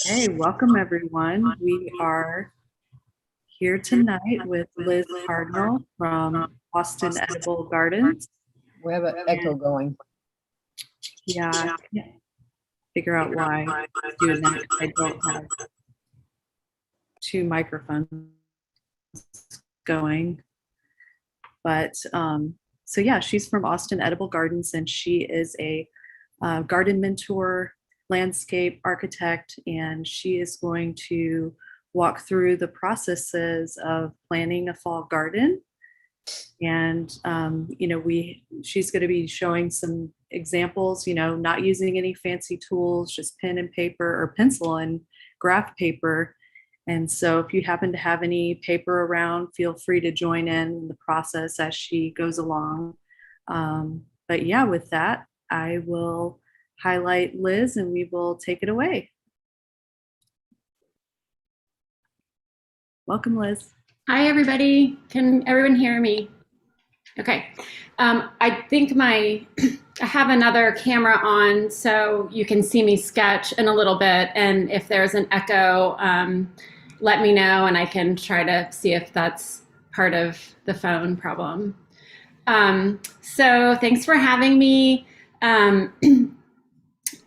Hey, welcome everyone. We are here tonight with Liz Cardinal from Austin Edible Gardens. We have an echo going. Yeah, I can't figure out why it's doing that. I don't have two microphones going. But so yeah, she's from Austin Edible Gardens, and she is a garden mentor, landscape architect, and she is going to walk through the processes of planning a fall garden. And she's going to be showing some examples, not using any fancy tools, just pen and paper or pencil and graph paper. And so if you happen to have any paper around, feel free to join in the process as she goes along. But yeah, with that, I will highlight Liz and we will take it away. Welcome, Liz. Hi, everybody. Can everyone hear me? Okay. I think I have another camera on so you can see me sketch in a little bit. And if there's an echo, let me know and I can try to see if that's part of the phone problem. So thanks for having me.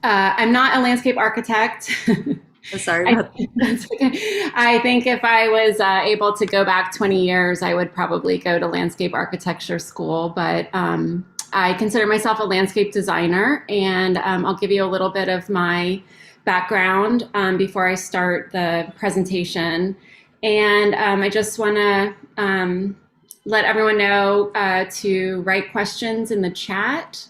I'm not a landscape architect. Sorry about that. That's okay. I think if I was able to go back 20 years, I would probably go to landscape architecture school, but I consider myself a landscape designer, and I'll give you a little bit of my background before I start the presentation. And I just want to let everyone know to write questions in the chat,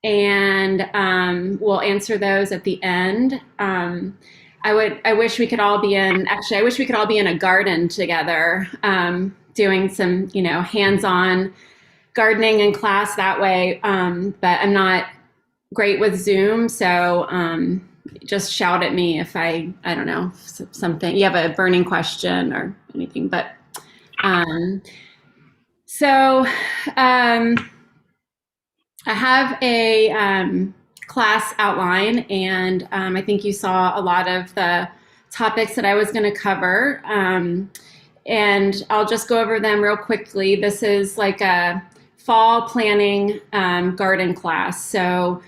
and we'll answer those at the end. I wish we could all be in a garden together, doing some, hands-on gardening in class that way. But I'm not great with Zoom, so just shout at me if I don't know, something, you have a burning question or anything. But I have a class outline, and I think you saw a lot of the topics that I was going to cover, and I'll just go over them real quickly. This is like a fall planning garden class, so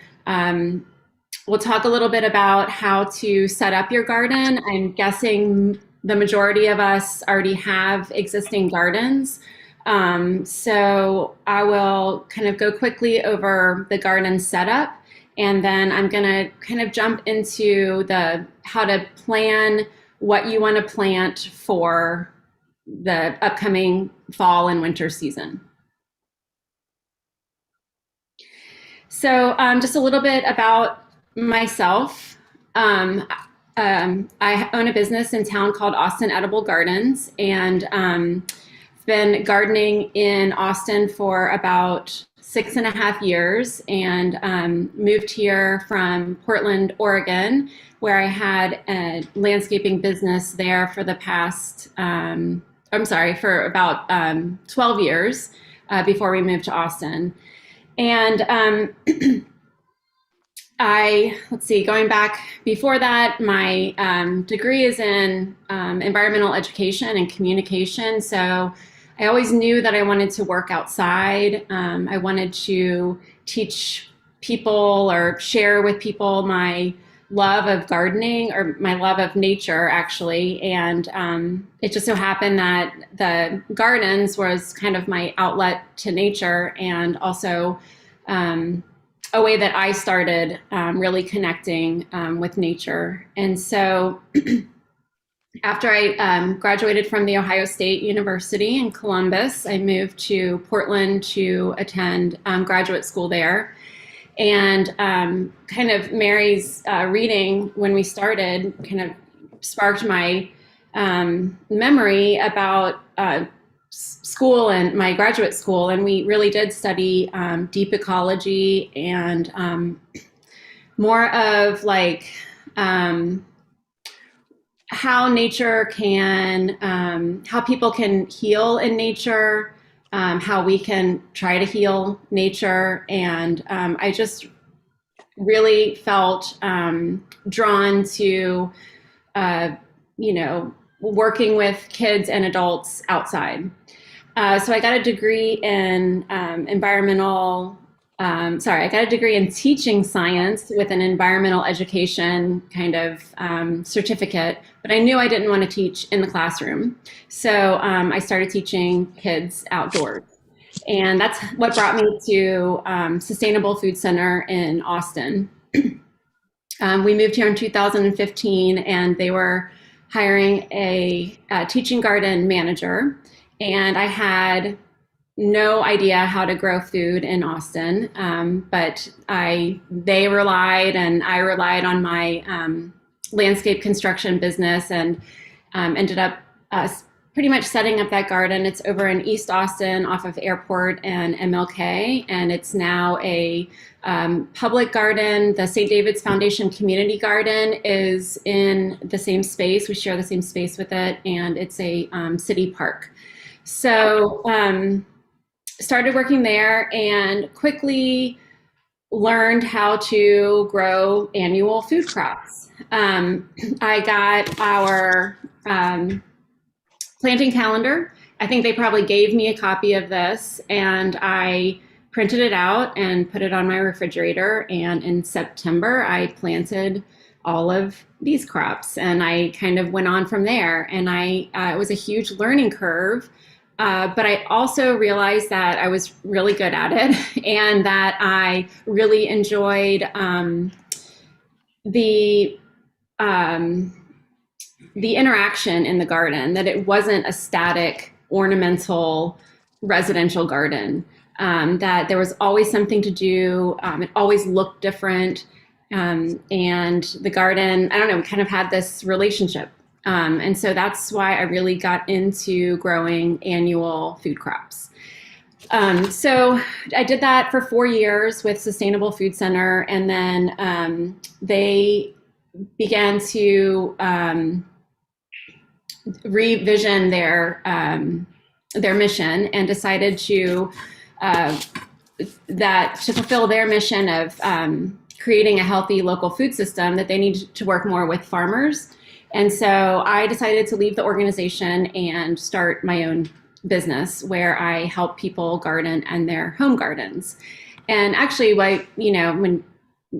we'll talk a little bit about how to set up your garden. I'm guessing the majority of us already have existing gardens. So I will kind of go quickly over the garden setup, and then I'm going to kind of jump into how to plan what you want to plant for the upcoming fall and winter season. So just a little bit about myself. I own a business in town called Austin Edible Gardens, and been gardening in Austin for about 6.5 years, and moved here from Portland, Oregon, where I had a landscaping business there for the past, for about 12 years before we moved to Austin. And going back before that, my degree is in environmental education and communication. So I always knew that I wanted to work outside. I wanted to teach people or share with people my love of gardening, or my love of nature, actually. And it just so happened that the gardens was kind of my outlet to nature, and also a way that I started really connecting with nature. And so after I graduated from The Ohio State University in Columbus, I moved to Portland to attend graduate school there. And kind of Mary's reading when we started kind of sparked my memory about school and my graduate school. And we really did study deep ecology and more of like how nature can, how people can heal in nature, how we can try to heal nature. And I just really felt drawn to you know, working with kids and adults outside. So I got a degree in I got a degree in teaching science with an environmental education kind of certificate, but I knew I didn't want to teach in the classroom. So I started teaching kids outdoors. And that's what brought me to Sustainable Food Center in Austin. We moved here in 2015, and they were hiring a teaching garden manager. And I had no idea how to grow food in Austin, but they relied and I relied on my landscape construction business, and ended up pretty much setting up that garden. It's over in East Austin off of Airport and MLK, and it's now a public garden. The St. David's Foundation Community Garden is in the same space. We share the same space with it, and it's a city park. So started working there and quickly learned how to grow annual food crops. I got our planting calendar. I think they probably gave me a copy of this, and I printed it out and put it on my refrigerator. And in September, I planted all of these crops, and I kind of went on from there. And it was a huge learning curve. But I also realized that I was really good at it, and that I really enjoyed the interaction in the garden, that it wasn't a static, ornamental, residential garden, that there was always something to do. It always looked different. And the garden, I don't know, we kind of had this relationship. And so that's why I really got into growing annual food crops. So I did that for 4 years with Sustainable Food Center, and then they began to revision their mission, and decided to fulfill their mission of creating a healthy local food system, that they need to work more with farmers. And so I decided to leave the organization and start my own business, where I help people garden in their home gardens. And actually, when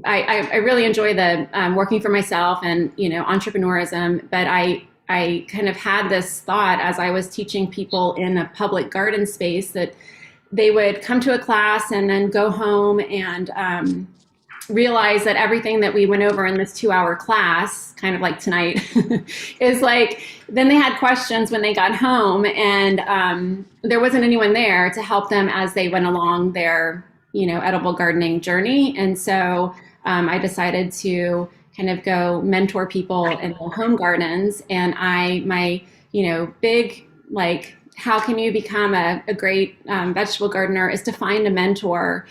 I really enjoy the working for myself and entrepreneurism, but I kind of had this thought as I was teaching people in a public garden space, that they would come to a class and then go home and realize that everything that we went over in this 2-hour class, kind of like tonight, is like, then they had questions when they got home, and there wasn't anyone there to help them as they went along their, edible gardening journey. And so I decided to kind of go mentor people in their home gardens. And my big, like, how can you become a great vegetable gardener, is to find a mentor,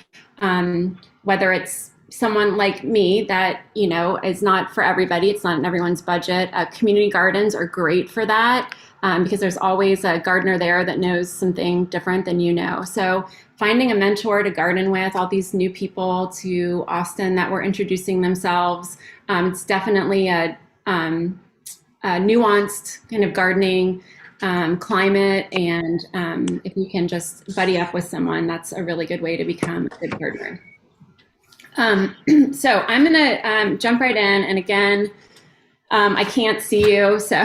whether it's someone like me that, is not for everybody. It's not in everyone's budget. Community gardens are great for that, because there's always a gardener there that knows something different than you know. So finding a mentor to garden with, all these new people to Austin that were introducing themselves. It's definitely a nuanced kind of gardening climate. And if you can just buddy up with someone, that's a really good way to become a good gardener. So I'm gonna jump right in, and again, I can't see you, so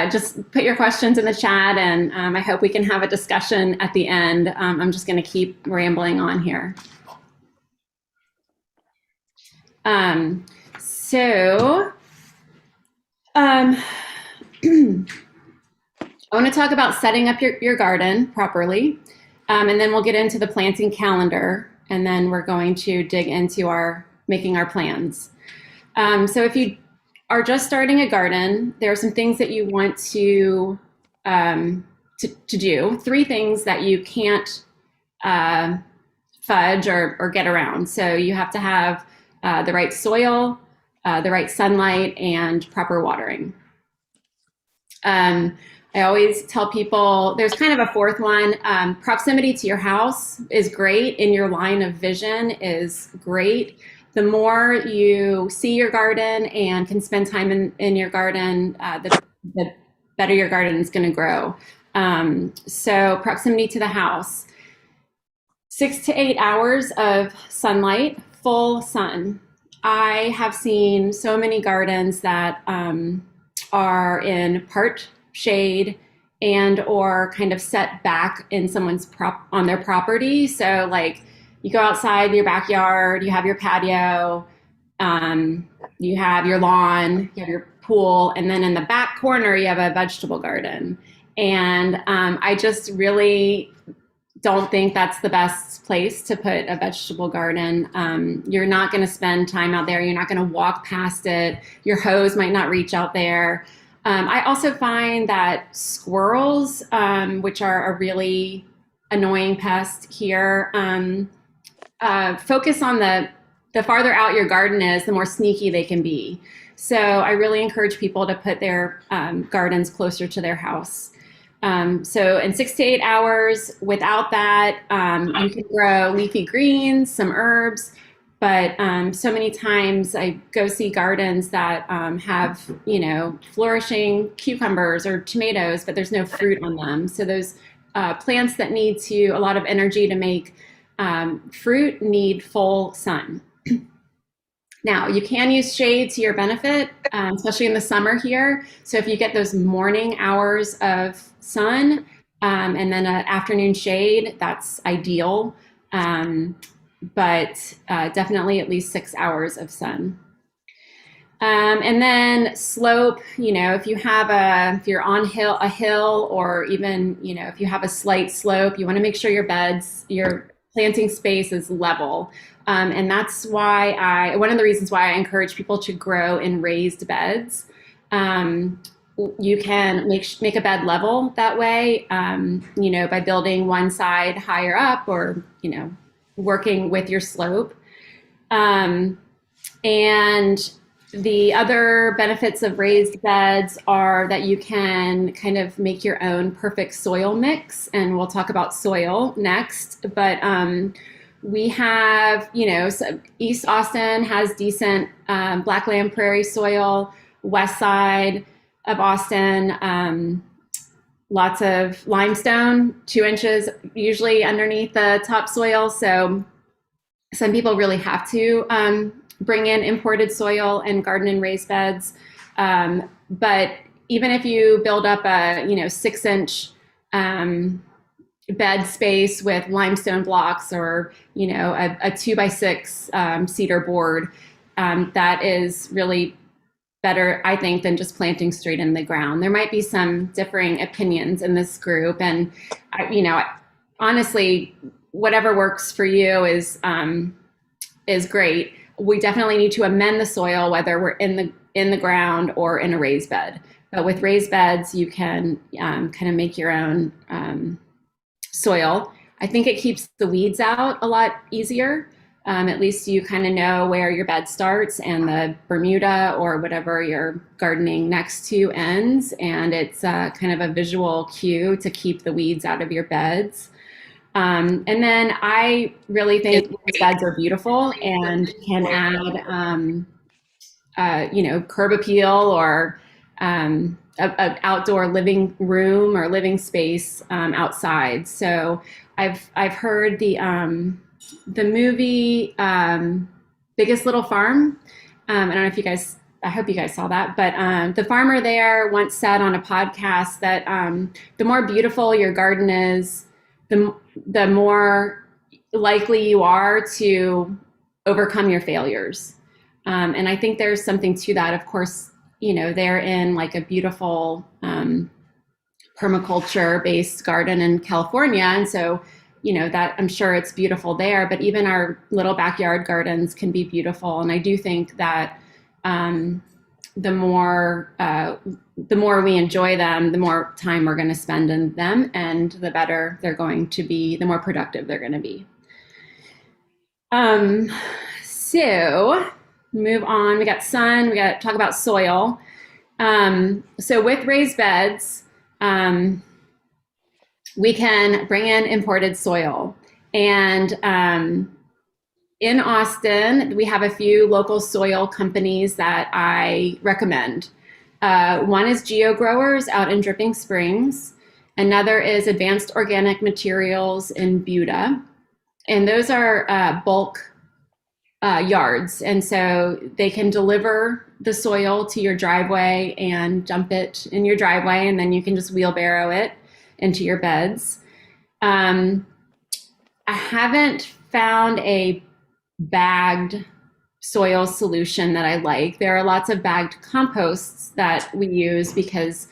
just put your questions in the chat, and I hope we can have a discussion at the end. I'm just gonna keep rambling on here. I want to talk about setting up your garden properly. And then we'll get into the planting calendar, and then we're going to dig into making our plans. So if you are just starting a garden, there are some things that you want to do. 3 things that you can't fudge or get around. So you have to have the right soil, the right sunlight, and proper watering. I always tell people there's kind of a 4th one. Proximity to your house is great. In your line of vision is great. the more you see your garden and can spend time in your garden, the better your garden is going to grow. So proximity to the house, 6 to 8 hours of sunlight, full sun. I have seen so many gardens that are in part shade and or kind of set back in someone's on their property. So like you go outside your backyard, you have your patio, you have your lawn, you have your pool, and then in the back corner you have a vegetable garden. And I just really don't think that's the best place to put a vegetable garden. You're not going to spend time out there. You're not going to walk past it. Your hose might not reach out there. I also find that squirrels, which are a really annoying pest here, focus on the farther out your garden is, the more sneaky they can be. So I really encourage people to put their gardens closer to their house. So in 6 to 8 hours, without that, you can grow leafy greens, some herbs, but so many times I go see gardens that have, flourishing cucumbers or tomatoes, but there's no fruit on them. So those plants that need a lot of energy to make fruit need full sun. Now, you can use shade to your benefit, especially in the summer here. So if you get those morning hours of sun and then an afternoon shade, that's ideal. But definitely at least 6 hours of sun. And then slope, if you're on a hill, or even, if you have a slight slope, you want to make sure your planting space is level. And that's why one of the reasons why I encourage people to grow in raised beds. You can make a bed level that way, by building one side higher up, or, working with your slope. And the other benefits of raised beds are that you can kind of make your own perfect soil mix. And we'll talk about soil next. But we have, so East Austin has decent blackland prairie soil, west side of Austin, lots of limestone, 2 inches usually underneath the topsoil. So some people really have to bring in imported soil and garden in raised beds. But even if you build up a 6-inch bed space with limestone blocks, or a 2x6 cedar board, that is really better, I think, than just planting straight in the ground. There might be some differing opinions in this group, and honestly, whatever works for you is great. We definitely need to amend the soil, whether we're in the ground or in a raised bed. But with raised beds, you can kind of make your own soil. I think it keeps the weeds out a lot easier. At least you kind of know where your bed starts and the Bermuda or whatever you're gardening next to ends. And it's kind of a visual cue to keep the weeds out of your beds. And then I really think raised beds are beautiful and can add, curb appeal, or an outdoor living room or living space outside. So I've heard the movie Biggest Little Farm. I don't know if you guys, I hope you guys saw that, but the farmer there once said on a podcast that the more beautiful your garden is, the more likely you are to overcome your failures. And I think there's something to that. Of course, they're in like a beautiful permaculture-based garden in California. And so, that I'm sure it's beautiful there, but even our little backyard gardens can be beautiful. And I do think that the more we enjoy them, the more time we're going to spend in them, and the better they're going to be, the more productive they're going to be. So move on. We got sun. We got to talk about soil. So with raised beds, we can bring in imported soil, and in Austin, we have a few local soil companies that I recommend. One is Geo Growers out in Dripping Springs. Another is Advanced Organic Materials in Buda. And those are bulk yards. And so they can deliver the soil to your driveway and dump it in your driveway, and then you can just wheelbarrow it into your beds. I haven't found a bagged soil solution that I like. There are lots of bagged composts that we use because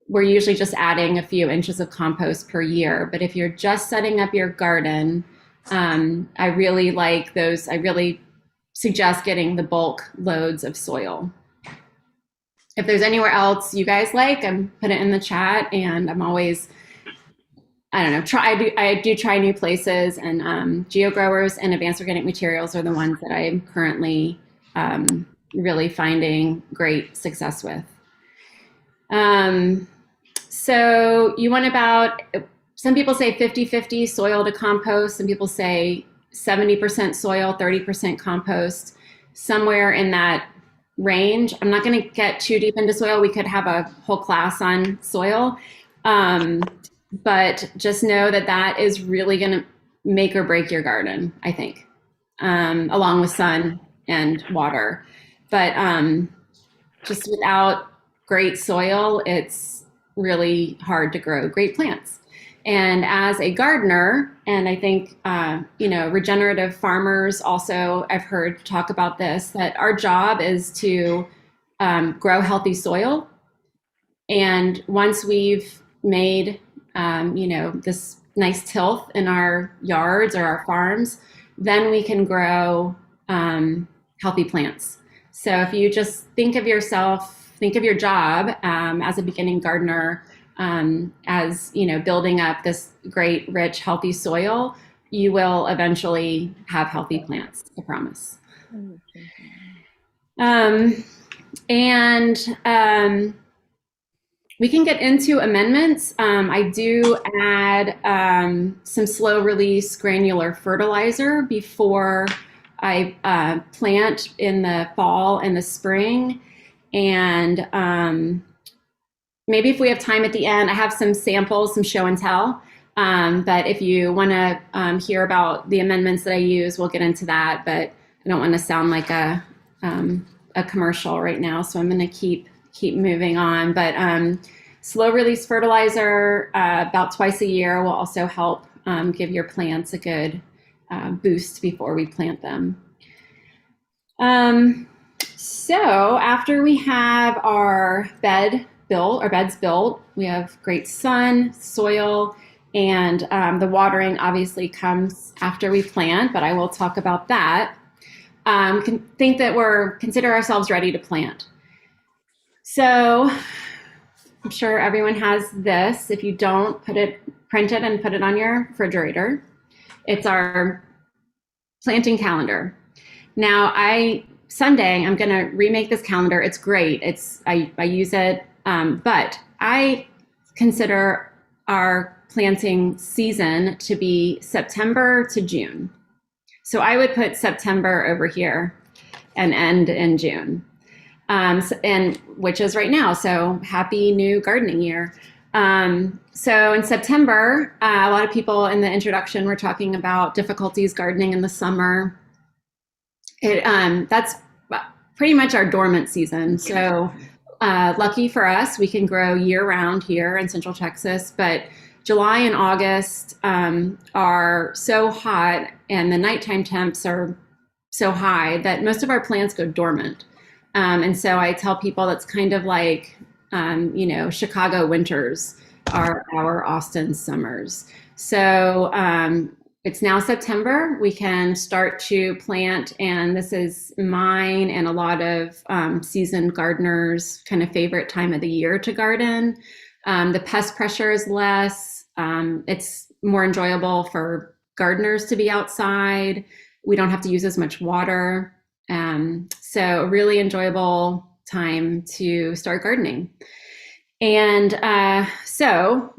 we're usually just adding a few inches of compost per year. But if you're just setting up your garden, I really like those. I really suggest getting the bulk loads of soil. If there's anywhere else you guys like, put it in the chat, and I'm always, I don't know, I do try new places, and Geo Growers and Advanced Organic Materials are the ones that I'm currently really finding great success with. So you want about, some people say 50-50 soil to compost. Some people say 70% soil, 30% compost, somewhere in that range. I'm not going to get too deep into soil. We could have a whole class on soil. But just know that that is really going to make or break your garden, I think, along with sun and water. But just without great soil, it's really hard to grow great plants. And as a gardener, and I think, regenerative farmers also, I've heard talk about this, that our job is to grow healthy soil. And once we've made, this nice tilth in our yards or our farms, then we can grow healthy plants. So if you just think of your job as a beginning gardener, as building up this great, rich, healthy soil, you will eventually have healthy plants, I promise. We can get into amendments. I do add some slow release granular fertilizer before I plant in the fall and the spring. And maybe if we have time at the end, I have some samples, some show and tell. But if you want to hear about the amendments that I use, we'll get into that. But I don't want to sound like a commercial right now, so I'm going to keep moving on. But slow release fertilizer about twice a year will also help give your plants a good boost before we plant them. So after we have our beds built, we have great sun, soil, and the watering obviously comes after we plant, but I will talk about that. Consider ourselves ready to plant. So I'm sure everyone has this. If you don't, print it and put it on your refrigerator. It's our planting calendar. Now, someday I'm going to remake this calendar. It's great. I use it, but I consider our planting season to be September to June. So I would put September over here and end in June, and which is right now. So happy new gardening year. So in September, a lot of people in the introduction were talking about difficulties gardening in the summer. That's pretty much our dormant season. So lucky for us, we can grow year round here in Central Texas, but July and August are so hot and the nighttime temps are so high that most of our plants go dormant. And so I tell people that's kind of like, Chicago winters are our Austin summers. So it's now September. We can start to plant, and this is mine and a lot of seasoned gardeners' kind of favorite time of the year to garden. The pest pressure is less. It's more enjoyable for gardeners to be outside. We don't have to use as much water. So a really enjoyable time to start gardening. And so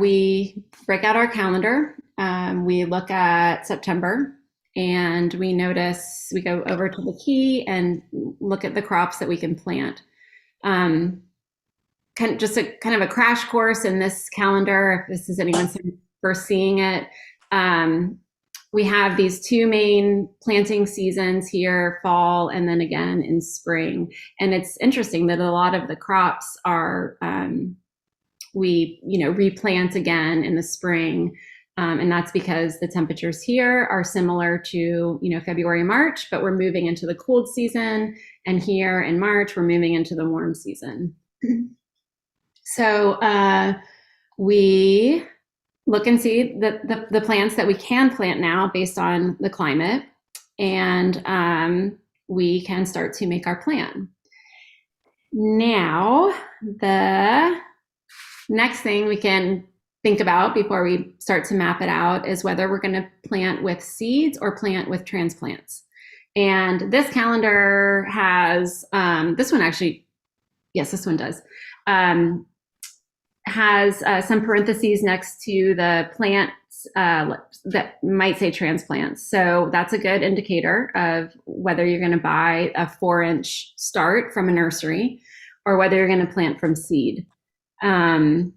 we break out our calendar. We look at September, and we go over to the key and look at the crops that we can plant. Kind of a crash course in this calendar, if this is anyone's first seeing it. We have these two main planting seasons here, fall and then again in spring. And it's interesting that a lot of the crops are, we replant again in the spring. And that's because the temperatures here are similar to, February, March, but we're moving into the cold season. And here in March, we're moving into the warm season. So we look and see the plants that we can plant now based on the climate, and we can start to make our plan. Now, the next thing we can think about before we start to map it out is whether we're going to plant with seeds or plant with transplants. And this calendar has, this one actually, yes, this one does, has some parentheses next to the plants that might say transplants. So that's a good indicator of whether you're going to buy a 4-inch start from a nursery or whether you're going to plant from seed. So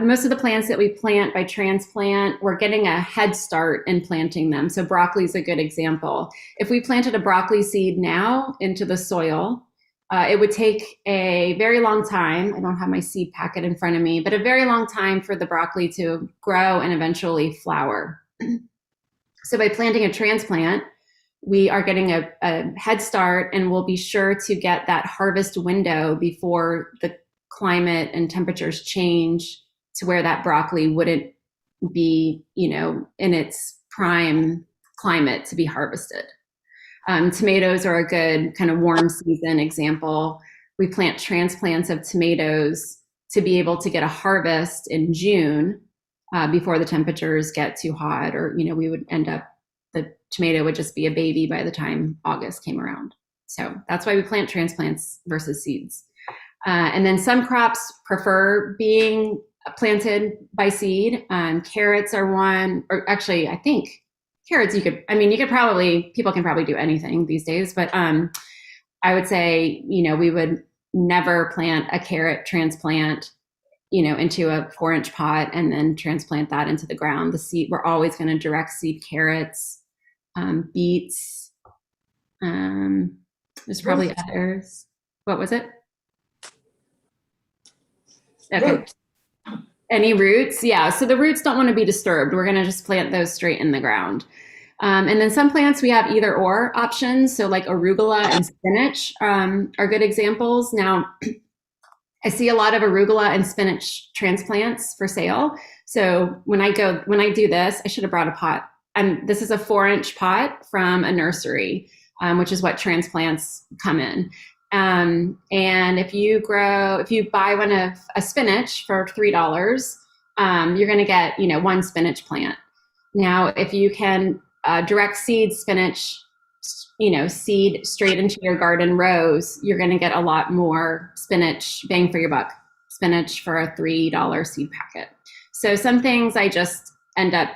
most of the plants that we plant by transplant, we're getting a head start in planting them. So broccoli is a good example. If we planted a broccoli seed now into the soil, it would take a very long time. I don't have my seed packet in front of me, but a very long time for the broccoli to grow and eventually flower. So by planting a transplant, we are getting a head start, and we'll be sure to get that harvest window before the climate and temperatures change to where that broccoli wouldn't be, in its prime climate to be harvested. Tomatoes are a good kind of warm season example. We plant transplants of tomatoes to be able to get a harvest in June before the temperatures get too hot, or, we would end up, the tomato would just be a baby by the time August came around. So that's why we plant transplants versus seeds. And then some crops prefer being planted by seed. Carrots are one, or actually, I think carrots, people can probably do anything these days, but I would say, we would never plant a carrot transplant, into a 4-inch pot and then transplant that into the ground. The seed, we're always going to direct seed carrots, beets. There's probably others. What was it? Okay. Roots. Any roots? Yeah. So the roots don't want to be disturbed. We're going to just plant those straight in the ground. And then some plants we have either or options. So like arugula and spinach are good examples. Now, I see a lot of arugula and spinach transplants for sale. So when I do this, I should have brought a pot. This is a 4-inch pot from a nursery, which is what transplants come in. And if you buy one of a spinach for $3, you're going to get, one spinach plant. Now, if you can direct seed spinach, seed straight into your garden rows, you're going to get a lot more spinach, bang for your buck, spinach for a $3 seed packet. So some things I just end up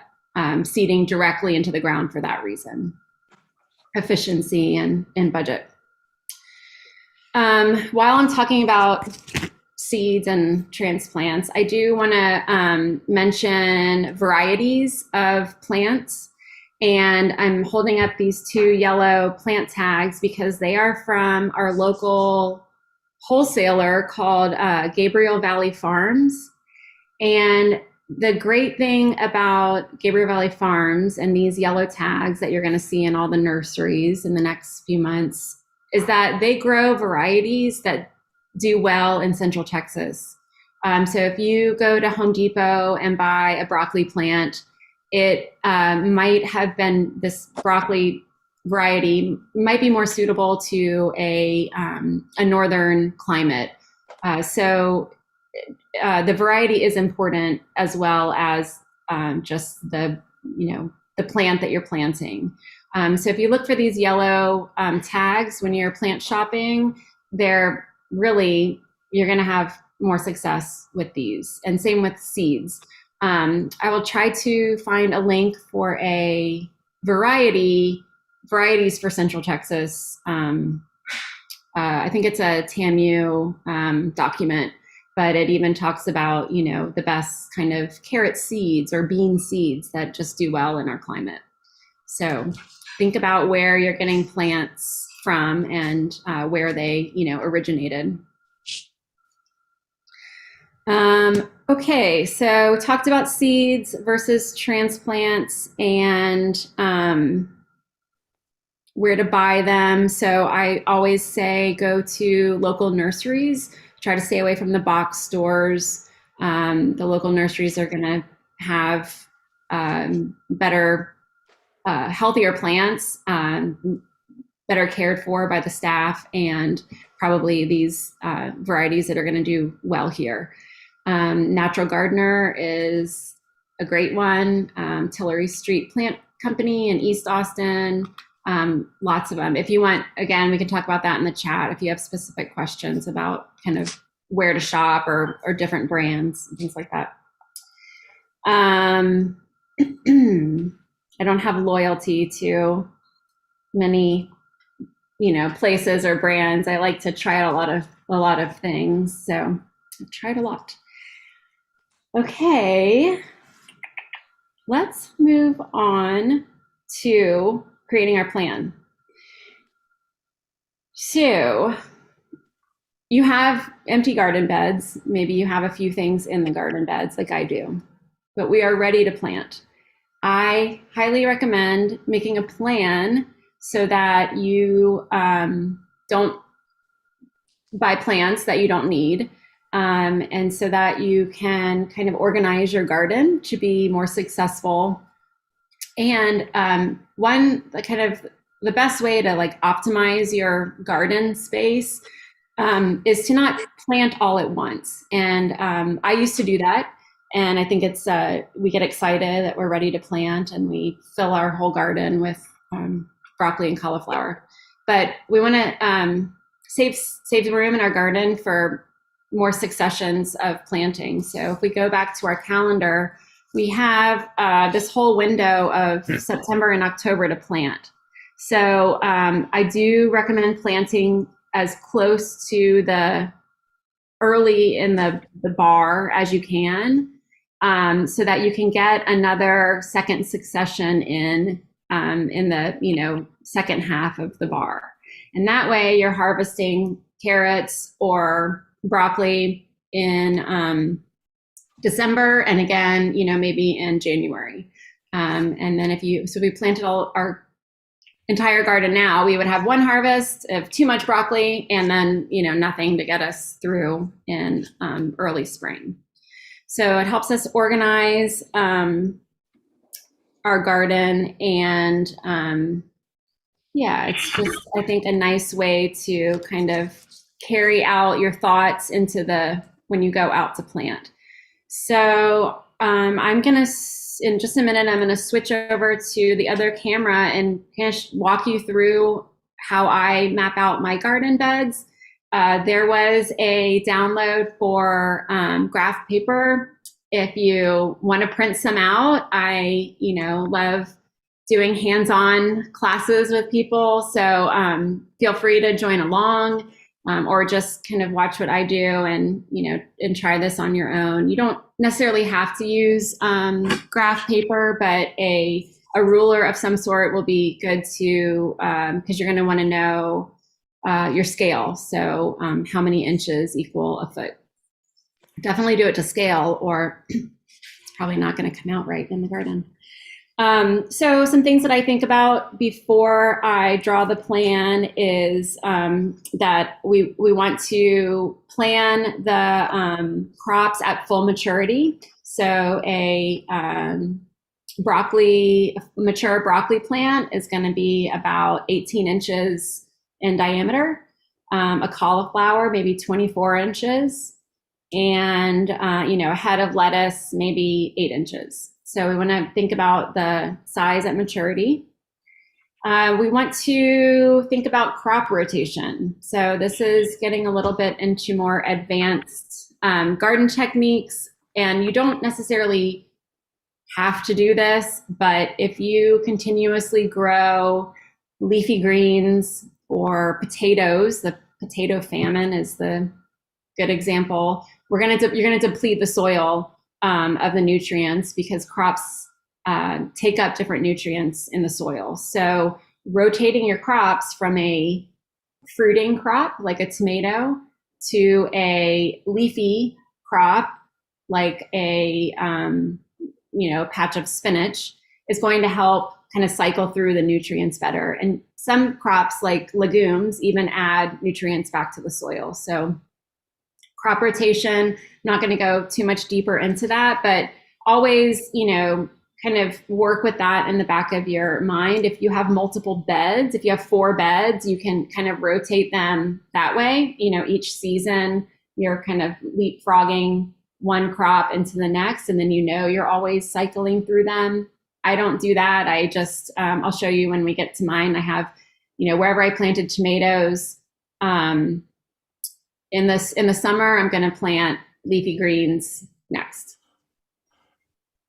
seeding directly into the ground for that reason. Efficiency and budget. While I'm talking about seeds and transplants, I do want to mention varieties of plants. And I'm holding up these 2 yellow plant tags because they are from our local wholesaler called Gabriel Valley Farms. And the great thing about Gabriel Valley Farms and these yellow tags that you're going to see in all the nurseries in the next few months is that they grow varieties that do well in Central Texas. So if you go to Home Depot and buy a broccoli plant, it might have been, this broccoli variety might be more suitable to a northern climate. So the variety is important as well as just the plant that you're planting. So if you look for these yellow tags when you're plant shopping, you're going to have more success with these. And same with seeds. I will try to find a link for a varieties for Central Texas. I think it's a TAMU document, but it even talks about, the best kind of carrot seeds or bean seeds that just do well in our climate. So think about where you're getting plants from and where they, originated. Okay, so we talked about seeds versus transplants and where to buy them. So I always say go to local nurseries. Try to stay away from the box stores. The local nurseries are going to have better, healthier plants, better cared for by the staff, and probably these varieties that are going to do well here. Natural Gardener is a great one. Tillery Street Plant Company in East Austin. Lots of them. If you want, again, we can talk about that in the chat if you have specific questions about kind of where to shop or different brands and things like that. I don't have loyalty to many, places or brands. I like to try out a lot of things. So I've tried a lot. Okay, let's move on to creating our plan. So you have empty garden beds. Maybe you have a few things in the garden beds like I do, but we are ready to plant. I highly recommend making a plan so that you don't buy plants that you don't need. And so that you can kind of organize your garden to be more successful. And the best way to optimize your garden space is to not plant all at once. And I used to do that. And I think it's we get excited that we're ready to plant and we fill our whole garden with broccoli and cauliflower. But we want to save the room in our garden for more successions of planting. So if we go back to our calendar, we have this whole window of September and October to plant. So I do recommend planting as close to the early in the bar as you can, so that you can get another second succession in the second half of the bar. And that way you're harvesting carrots or broccoli in December, and again, maybe in January. And then if we planted our entire garden now, we would have one harvest of too much broccoli and then, nothing to get us through in early spring. So it helps us organize our garden, and it's just, I think, a nice way to kind of carry out your thoughts into when you go out to plant. So I'm going to, in just a minute, I'm going to switch over to the other camera and kind of walk you through how I map out my garden beds. There was a download for graph paper. If you want to print some out, I love doing hands-on classes with people. So feel free to join along. Or just kind of watch what I do and try this on your own. You don't necessarily have to use graph paper, but a ruler of some sort will be good to, because you're going to want to know your scale. So how many inches equal a foot. Definitely do it to scale, or it's probably not going to come out right in the garden. So some things that I think about before I draw the plan is that we want to plan the crops at full maturity. So a mature broccoli plant is going to be about 18 inches in diameter. A cauliflower, maybe 24 inches. And, a head of lettuce, maybe 8 inches. So we want to think about the size at maturity. We want to think about crop rotation. So this is getting a little bit into more advanced garden techniques, and you don't necessarily have to do this, but if you continuously grow leafy greens or potatoes, the potato famine is the good example. You're going to deplete the soil of the nutrients because crops take up different nutrients in the soil. So rotating your crops from a fruiting crop like a tomato to a leafy crop like a patch of spinach is going to help kind of cycle through the nutrients better. And some crops like legumes even add nutrients back to the soil. So crop rotation, not going to go too much deeper into that, but always, kind of work with that in the back of your mind. If you have multiple beds, if you have 4 beds, you can kind of rotate them that way. Each season you're kind of leapfrogging one crop into the next, and then you're always cycling through them. I don't do that. I just, I'll show you when we get to mine. I have, wherever I planted tomatoes, in the summer, I'm going to plant leafy greens next.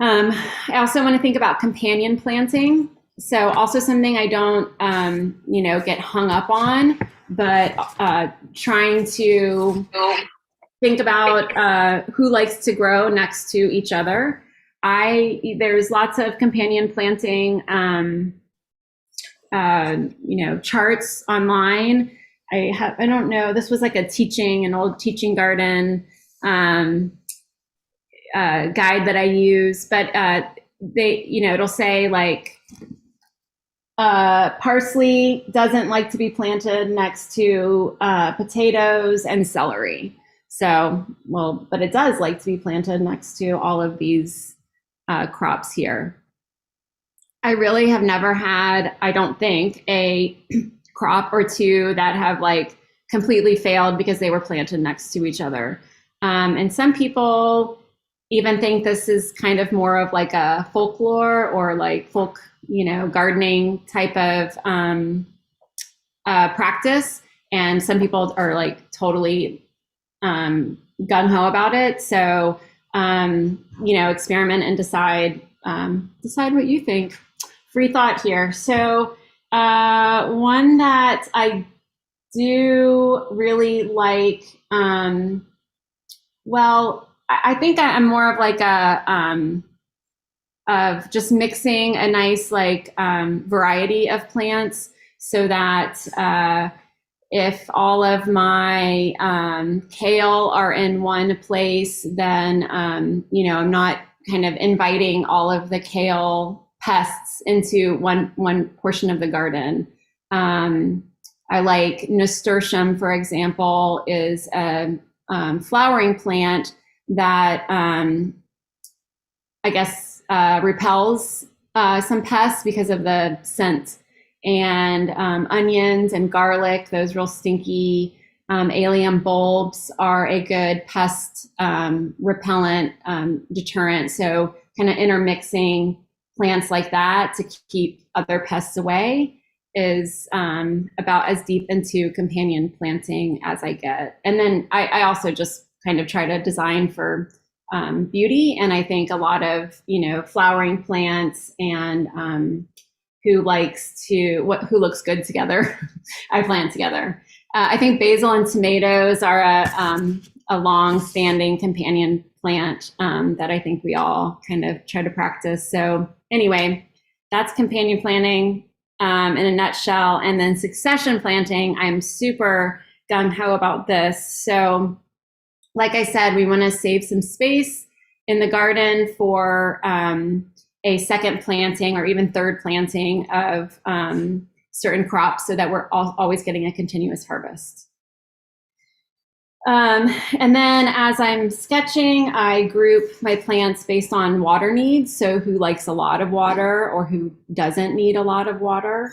I also want to think about companion planting. So also something I don't, get hung up on, but trying to think about who likes to grow next to each other. There's lots of companion planting, charts online. I don't know, this was like an old teaching garden guide that I use, but it'll say like parsley doesn't like to be planted next to potatoes and celery. So, but it does like to be planted next to all of these crops here. I really have never had, I don't think, a crop or two that have like completely failed because they were planted next to each other. And some people even think this is kind of more of like a folklore or like folk, gardening type of practice. And some people are like totally gung-ho about it. So, experiment and decide what you think. Free thought here. So one that I do really like, I think I'm more of like of just mixing a nice like variety of plants so that if all of my kale are in one place, then I'm not kind of inviting all of the kale pests into one portion of the garden. I like nasturtium, for example, is a flowering plant that I guess repels some pests because of the scent. And onions and garlic, those real stinky allium bulbs, are a good pest repellent deterrent. So kind of intermixing plants like that to keep other pests away is about as deep into companion planting as I get. And then I also just kind of try to design for beauty. And I think a lot of, flowering plants and who looks good together, I plant together. I think basil and tomatoes are a long-standing companion plant that I think we all kind of try to practice. So anyway, that's companion planting in a nutshell. And then succession planting, I'm super gung-ho about this. So like I said, we want to save some space in the garden for a second planting or even third planting of certain crops so that we're always getting a continuous harvest. And then as I'm sketching, I group my plants based on water needs. So who likes a lot of water or who doesn't need a lot of water.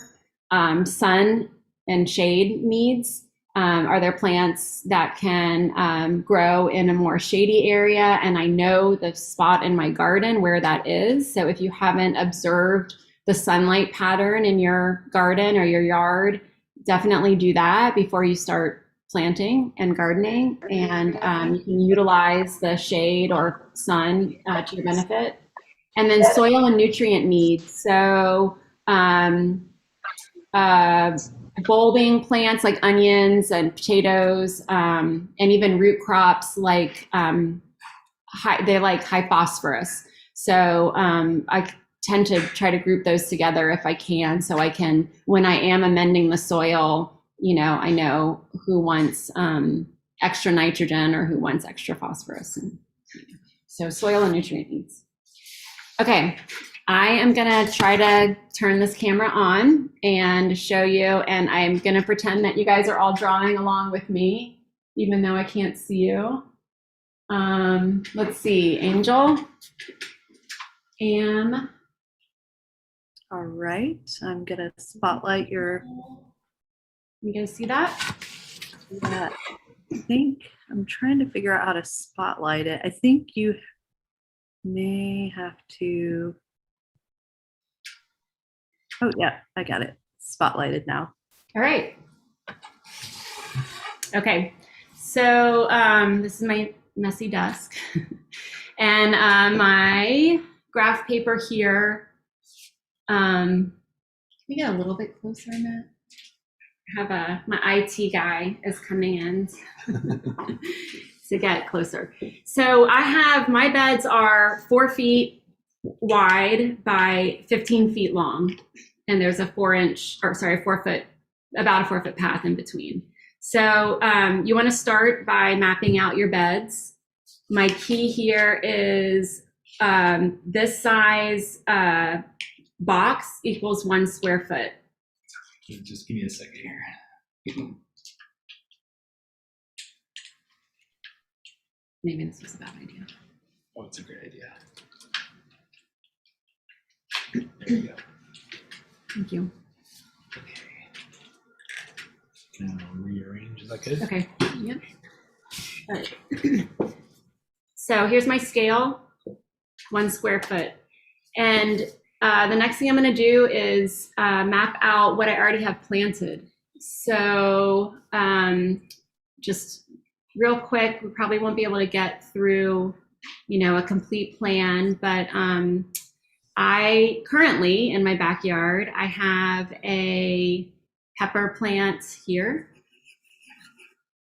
Sun and shade needs. Are there plants that can grow in a more shady area? And I know the spot in my garden where that is. So if you haven't observed the sunlight pattern in your garden or your yard, definitely do that before you start planting and gardening. And you can utilize the shade or sun to your benefit. And then soil and nutrient needs. So bulbing plants like onions and potatoes, and even root crops like they like high phosphorus. So I tend to try to group those together if I can, so I can, when I am amending the soil, I know who wants extra nitrogen or who wants extra phosphorus. And so soil and nutrient needs. Okay, I am gonna try to turn this camera on and show you, and I'm gonna pretend that you guys are all drawing along with me, even though I can't see you. Let's see, Angel, Am. All right, I'm gonna spotlight your. You guys see that? Yeah, I think I'm trying to figure out how to spotlight it. I think you may have to. Oh yeah, I got it. Spotlighted now. All right. Okay, so this is my messy desk. And my graph paper here. Can we get a little bit closer, Matt? I have my IT guy is coming in to get closer. So I have, my beds are 4 feet wide by 15 feet long. And there's a 4 foot, about a 4 foot path in between. So you want to start by mapping out your beds. My key here is this size box equals 1 square foot. Just give me a second here. Maybe this was a bad idea. Oh, it's a great idea. There we go. Thank you. Okay. Now rearrange. Is that good? Okay. Yep. All right. So here's my scale, 1 square foot. And the next thing I'm going to do is map out what I already have planted. So just real quick, we probably won't be able to get through, a complete plan, but I currently, in my backyard, I have a pepper plant here.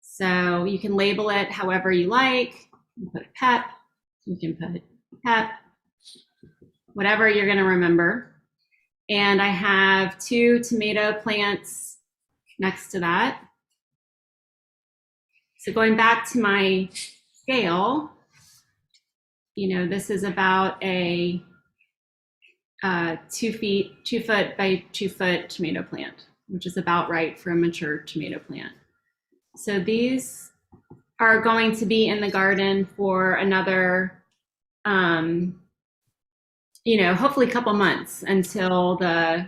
So you can label it however you like. You can put pep, you can put pep, whatever you're going to remember. And I have 2 tomato plants next to that. So going back to my scale, this is about a 2 foot by 2 foot tomato plant, which is about right for a mature tomato plant. So these are going to be in the garden for another, hopefully a couple months until the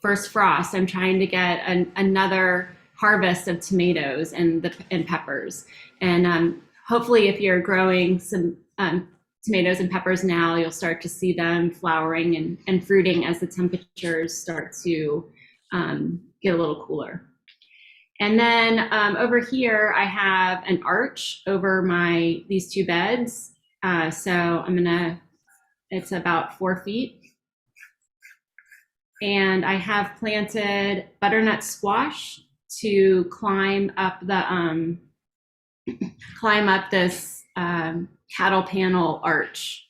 first frost. I'm trying to get another harvest of tomatoes and peppers. And hopefully if you're growing some tomatoes and peppers now, you'll start to see them flowering and fruiting as the temperatures start to get a little cooler. And then over here, I have an arch over these 2 beds. So it's about 4 feet. And I have planted butternut squash to climb up this cattle panel arch.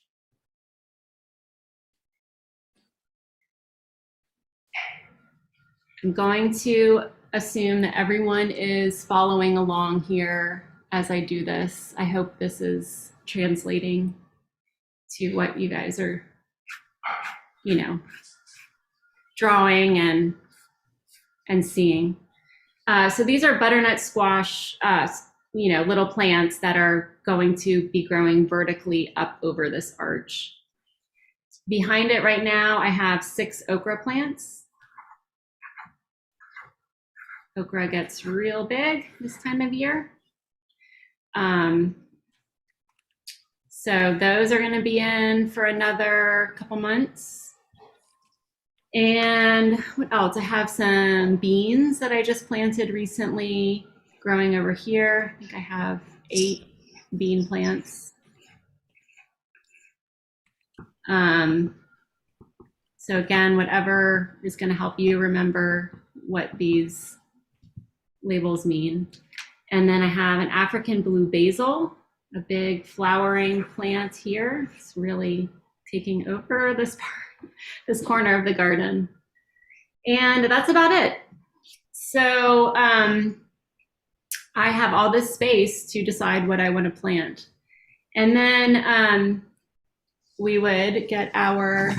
I'm going to assume that everyone is following along here as I do this. I hope this is translating to what you guys are, drawing and seeing. So these are butternut squash, little plants that are going to be growing vertically up over this arch. Behind it right now, I have 6 okra plants. Okra gets real big this time of year. So those are going to be in for another couple months. And what else? I have some beans that I just planted recently growing over here. I think I have 8 bean plants. So again, whatever is going to help you remember what these labels mean. And then I have an African blue basil, a big flowering plant here. It's really taking over this part, this corner of the garden. And that's about it. So I have all this space to decide what I want to plant. And then we would get our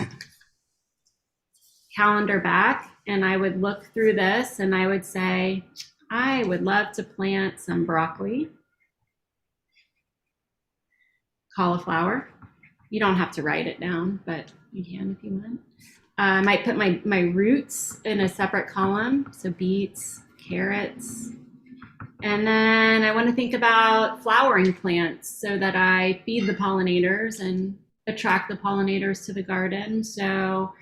calendar back and I would look through this and I would say, I would love to plant some broccoli, cauliflower. You don't have to write it down, but you can if you want. I might put my roots in a separate column, so beets, carrots. And then I want to think about flowering plants so that I feed the pollinators and attract the pollinators to the garden. So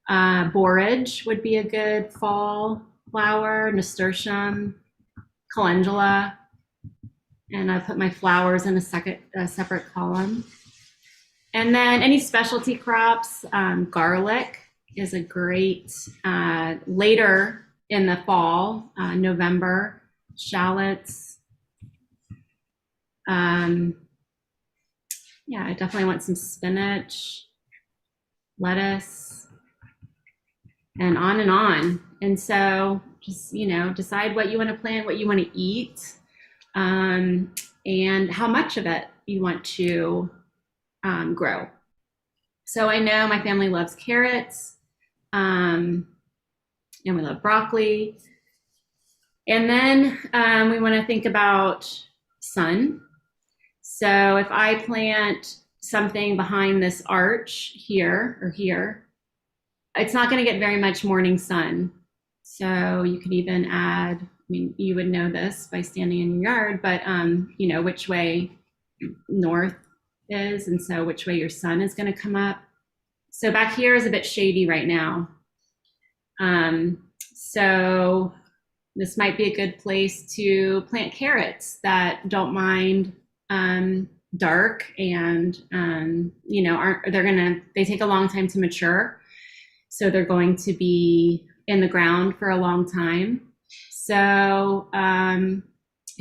borage would be a good fall flower, nasturtium, calendula, and I put my flowers in a separate column. And then any specialty crops, garlic is a great, later in the fall, November, shallots. Yeah, I definitely want some spinach, lettuce, and on and on. And so just, you know, decide what you want to plant, what you want to eat, and how much of it you want to grow. So I know my family loves carrots, and we love broccoli. And then we want to think about sun. So if I plant something behind this arch here or here, it's not going to get very much morning sun. So you could even add, I mean, you would know this by standing in your yard, but you know which way north is, and so which way your sun is going to come up. So back here is a bit shady right now. So this might be a good place to plant carrots that don't mind dark and you know, they take a long time to mature. So they're going to be in the ground for a long time. So I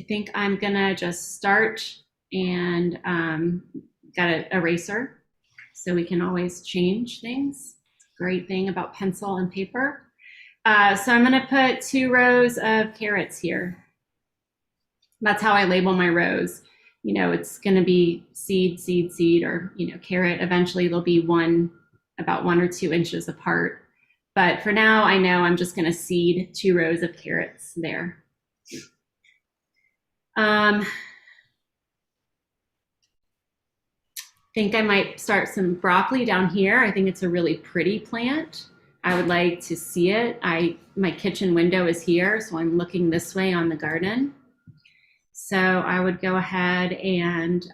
think I'm gonna just start and got an eraser so we can always change things. It's a great thing about pencil and paper. So I'm gonna put 2 rows of carrots here. That's how I label my rows. You know, it's gonna be seed, seed, seed, or, you know, carrot. Eventually they'll be about 1 or 2 inches apart. But for now, I know I'm just gonna seed 2 rows of carrots there. Think I might start some broccoli down here. I think it's a really pretty plant. I would like to see it. My kitchen window is here, so I'm looking this way on the garden. So I would go ahead and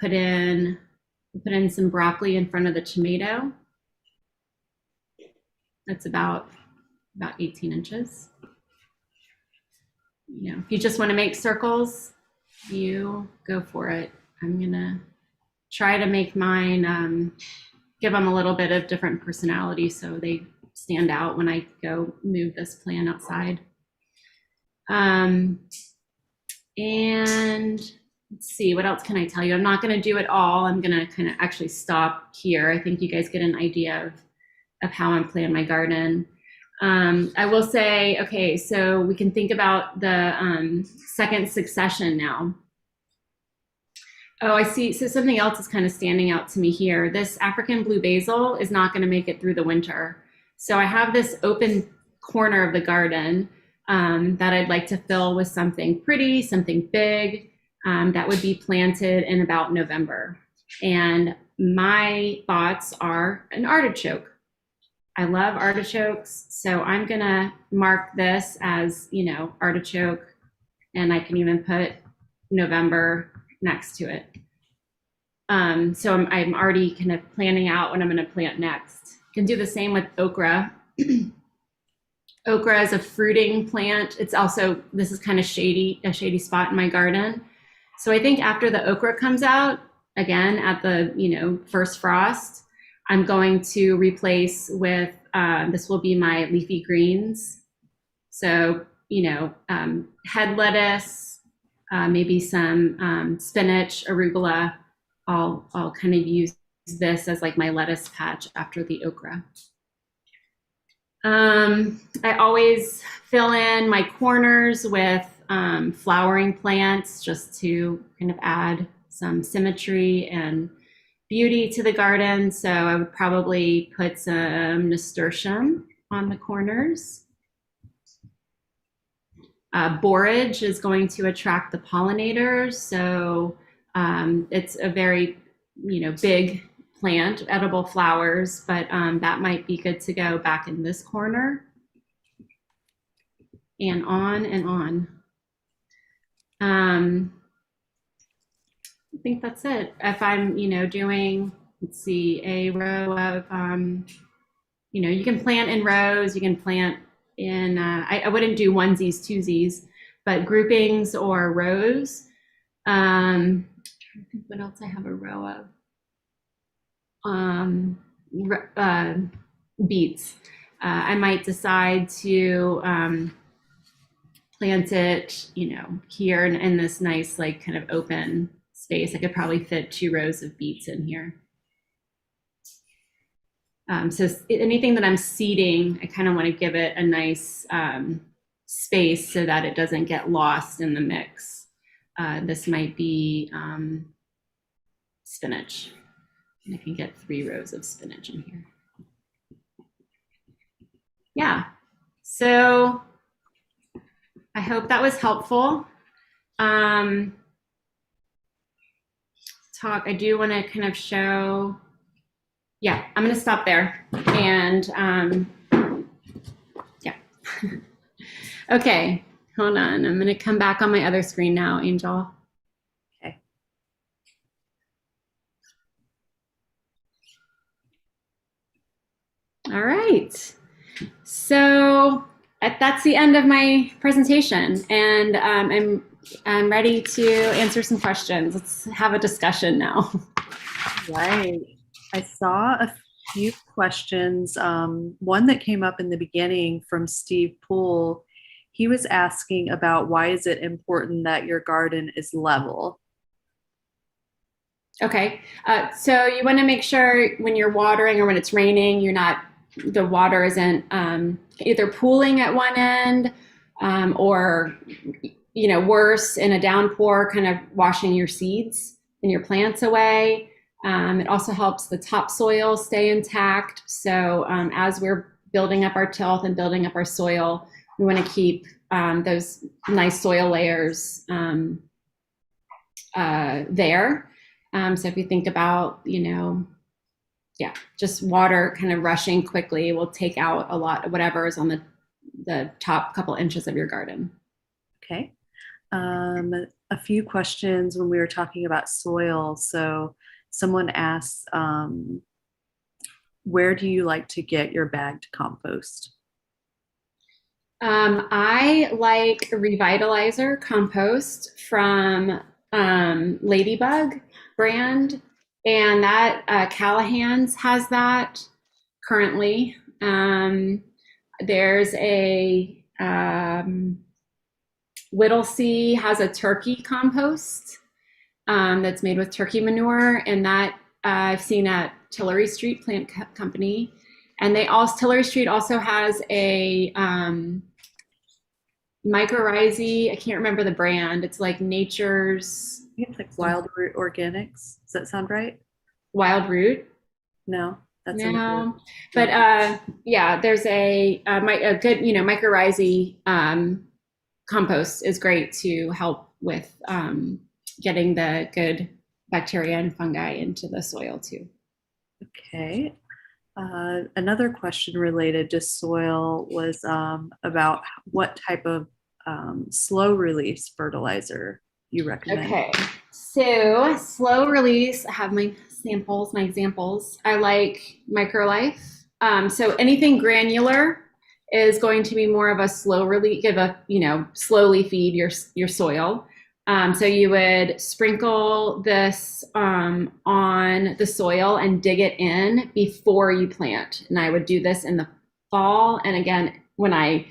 put in some broccoli in front of the tomato. That's about 18 inches. You know, if you just want to make circles, you go for it. I'm gonna try to make mine, give them a little bit of different personality so they stand out when I go move this plant outside. And let's see, what else can I tell you? I'm not gonna do it all. I'm gonna kind of actually stop here. I think you guys get an idea of how I'm planting my garden. I will say, okay, so we can think about the second succession now. Oh, I see. So something else is kind of standing out to me here. This African blue basil is not going to make it through the winter. So I have this open corner of the garden that I'd like to fill with something pretty, something big that would be planted in about November. And my thoughts are an artichoke. I love artichokes. So I'm going to mark this as, you know, artichoke, and I can even put November next to it. So I'm already kind of planning out what I'm going to plant next. Can do the same with okra. Okra is a fruiting plant. It's also, this is kind of a shady spot in my garden. So I think after the okra comes out, again at the, first frost. I'm going to replace with, this will be my leafy greens. So, head lettuce, maybe some spinach, arugula. I'll kind of use this as like my lettuce patch after the okra. I always fill in my corners with flowering plants just to kind of add some symmetry and beauty to the garden. So I would probably put some nasturtium on the corners. Borage is going to attract the pollinators. So it's a very, big plant, edible flowers, but that might be good to go back in this corner. And on and on. I think that's it. If I'm, doing, let's see, a row of, you can plant in rows, you can plant in, I wouldn't do onesies, twosies, but groupings or rows. I'm trying to think what else I have a row of. Beets. I might decide to plant it, here in this nice, like kind of open space. I could probably fit 2 rows of beets in here. So anything that I'm seeding, I kind of want to give it a nice space so that it doesn't get lost in the mix. This might be spinach. And I can get 3 rows of spinach in here. Yeah, so I hope that was helpful. I do want to kind of show, yeah, I'm going to stop there. And yeah. Okay, hold on. I'm going to come back on my other screen now, Angel. Okay. All right. So that's the end of my presentation, and I'm ready to answer some questions. Let's have a discussion now. Right. I saw a few questions. One that came up in the beginning from Steve Poole. He was asking about why is it important that your garden is level? Okay. So you want to make sure when you're watering or when it's raining, the water isn't either pooling at one end or, worse, in a downpour, kind of washing your seeds and your plants away. It also helps the topsoil stay intact. So as we're building up our tilth and building up our soil, we want to keep those nice soil layers there. So if you think about, just water kind of rushing quickly will take out a lot of whatever is on the top couple inches of your garden. Okay. A few questions when we were talking about soil. So someone asked, where do you like to get your bagged compost? I like Revitalizer compost from Ladybug brand. And that Callahan's has that currently. There's a Whittlesea has a turkey compost that's made with turkey manure, and that I've seen at Tillery Street Plant Company. And Tillery Street also has a mycorrhizae. I can't remember the brand. It's like Nature's. I think it's like Wild Root Organics. Does that sound right? Wild Root? No, that's no. But yeah, there's a good, mycorrhizae compost is great to help with getting the good bacteria and fungi into the soil too. Okay. Another question related to soil was about what type of slow release fertilizer you recommend. Okay, so slow release, I have my examples. I like Microlife. So anything granular is going to be more of a slow release, slowly feed your soil. So you would sprinkle this on the soil and dig it in before you plant. And I would do this in the fall. And again, when I,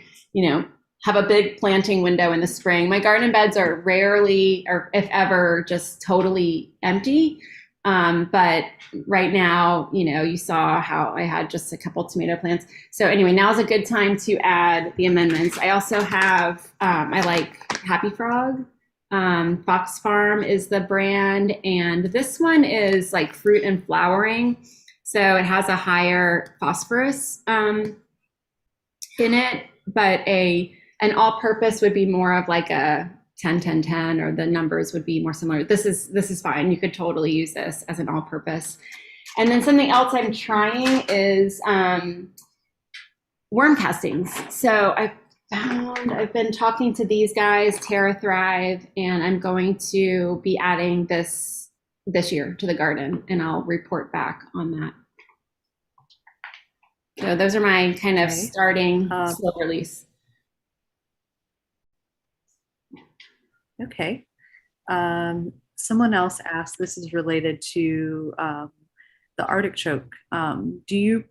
have a big planting window in the spring. My garden beds are rarely, or if ever, just totally empty. But right now, you saw how I had just a couple tomato plants. So anyway, now is a good time to add the amendments. I also have, I like Happy Frog. Fox Farm is the brand. And this one is like fruit and flowering. So it has a higher phosphorus in it, but an all-purpose would be more of like a 10-10-10, or the numbers would be more similar. This is fine. You could totally use this as an all-purpose. And then something else I'm trying is worm castings. So I've been talking to these guys, Terra Thrive, and I'm going to be adding this year to the garden, and I'll report back on that. So those are my kind of starting slow release. Okay. Someone else asked, this is related to the artichoke. Do you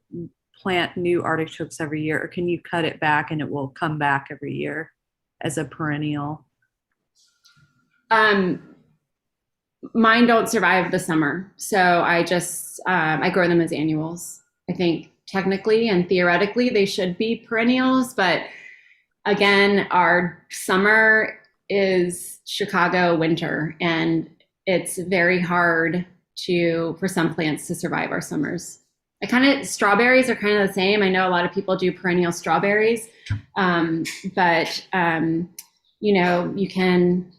plant new artichokes every year, or can you cut it back and it will come back every year as a perennial? Mine don't survive the summer. So I just, I grow them as annuals. I think technically and theoretically they should be perennials, but again, our summer is Chicago winter, and it's very hard for some plants to survive our summers. Strawberries are kind of the same. I know a lot of people do perennial strawberries, but you can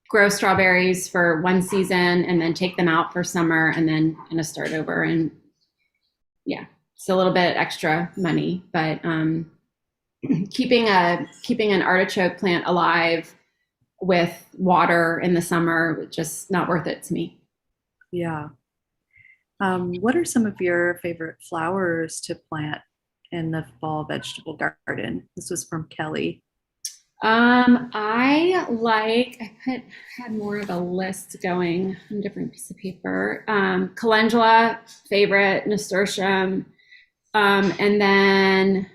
grow strawberries for one season and then take them out for summer and then kind of start over. And yeah, it's a little bit extra money, but keeping an artichoke plant alive with water in the summer, just not worth it to me. Yeah. What are some of your favorite flowers to plant in the fall vegetable garden? This was from Kelly. I had more of a list going on a different piece of paper. Calendula, favorite, nasturtium, and then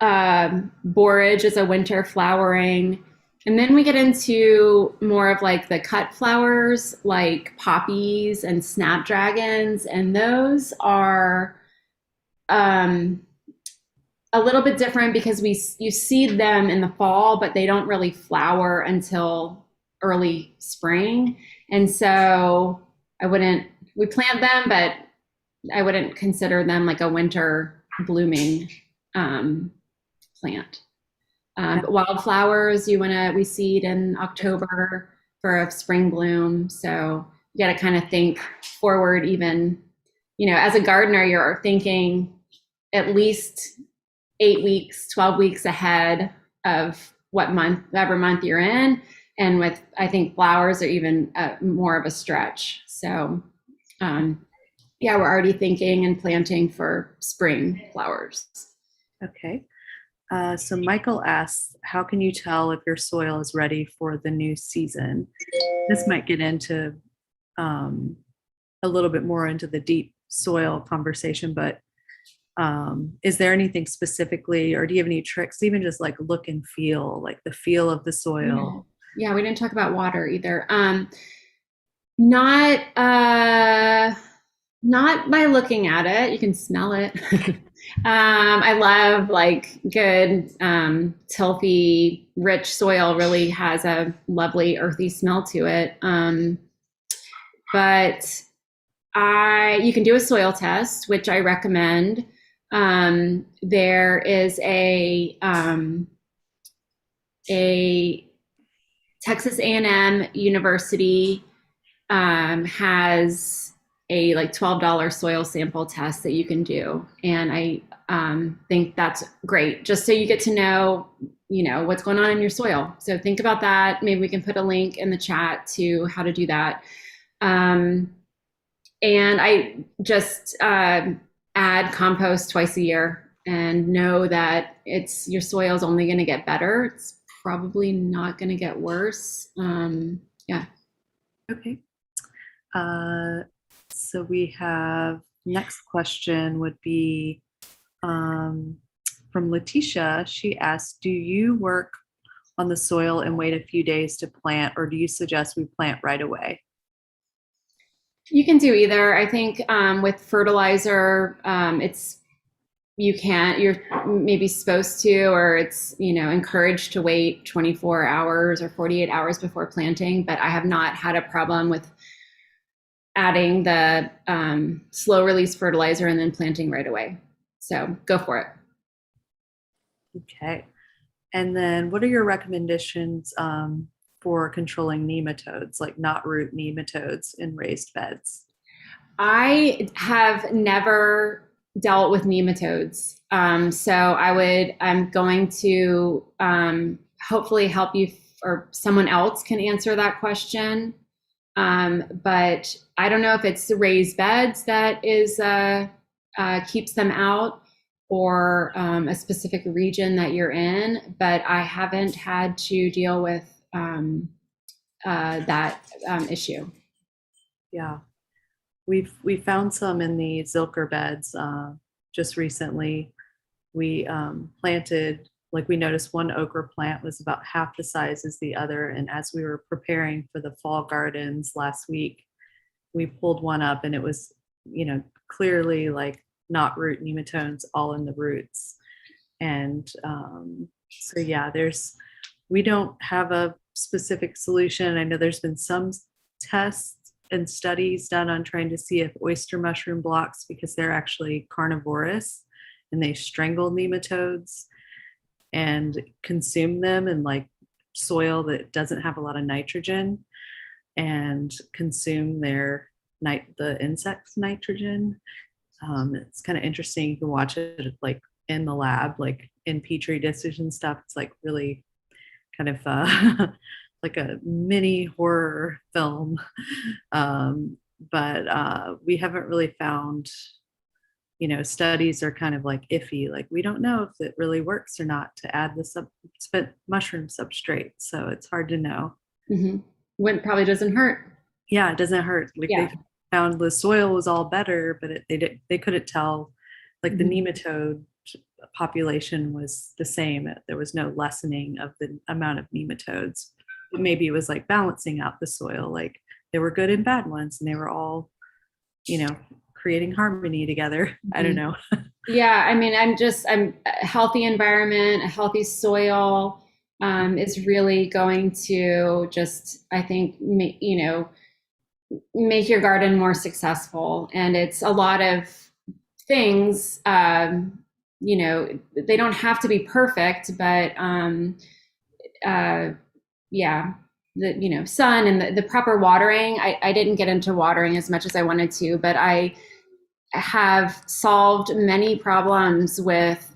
borage is a winter flowering. And then we get into more of like the cut flowers, like poppies and snapdragons. And those are a little bit different because you seed them in the fall, but they don't really flower until early spring. And so we plant them, but I wouldn't consider them like a winter blooming plant. But wildflowers, we seed in October for a spring bloom. So you got to kind of think forward, even, as a gardener, you're thinking at least 8 weeks, 12 weeks ahead of whatever month you're in. And I think flowers are even more of a stretch. So we're already thinking and planting for spring flowers. Okay. So Michael asks, how can you tell if your soil is ready for the new season? This might get into a little bit more into the deep soil conversation, but is there anything specifically, or do you have any tricks, even just like look and feel, like the feel of the soil? Yeah, we didn't talk about water either. Not by looking at it. You can smell it. I love like good, tilthy, rich soil. Really has a lovely earthy smell to it. But you can do a soil test, which I recommend. There is a Texas A&M University has a like $12 soil sample test that you can do. And I think that's great, just so you get to know, what's going on in your soil. So think about that. Maybe we can put a link in the chat to how to do that. And I just add compost twice a year and know that your soil is only going to get better. It's probably not going to get worse. Yeah. Okay. So we have next question would be from Letitia. She asked, do you work on the soil and wait a few days to plant, or do you suggest we plant right away? You can do either. I think with fertilizer, you're maybe supposed to, or it's, encouraged to wait 24 hours or 48 hours before planting, but I have not had a problem with adding the slow release fertilizer and then planting right away. So go for it. Okay. And then what are your recommendations for controlling nematodes, like knotroot nematodes in raised beds? I have never dealt with nematodes. So I'm going to hopefully help you, or someone else can answer that question. But I don't know if it's the raised beds that is keeps them out, or a specific region that you're in, but I haven't had to deal with that issue. Yeah. We found some in the Zilker beds just recently. We planted, like we noticed one okra plant was about half the size as the other. And as we were preparing for the fall gardens last week, we pulled one up and it was, clearly like knotroot nematodes all in the roots. And so yeah, we don't have a specific solution. I know there's been some tests and studies done on trying to see if oyster mushroom blocks, because they're actually carnivorous and they strangle nematodes and consume them in like soil that doesn't have a lot of nitrogen, and consume the insect's nitrogen. It's kind of interesting. You can watch it like in the lab, like in petri dishes and stuff. It's like really kind of like a mini horror film. But we haven't really found, studies are kind of like iffy. Like we don't know if it really works or not to add the mushroom substrate. So it's hard to know. Mm-hmm. When it probably doesn't hurt. Yeah, it doesn't hurt. Like Yeah. they found the soil was all better, but they couldn't tell. Like Mm-hmm. the nematode population was the same. There was no lessening of the amount of nematodes. But maybe it was like balancing out the soil. Like there were good and bad ones, and they were all, creating harmony together. Mm-hmm. I don't know. Yeah, I mean, I'm a healthy environment, a healthy soil is really going to just, I think, make your garden more successful. And it's a lot of things, they don't have to be perfect, but yeah, the sun and the proper watering. I didn't get into watering as much as I wanted to, but I have solved many problems with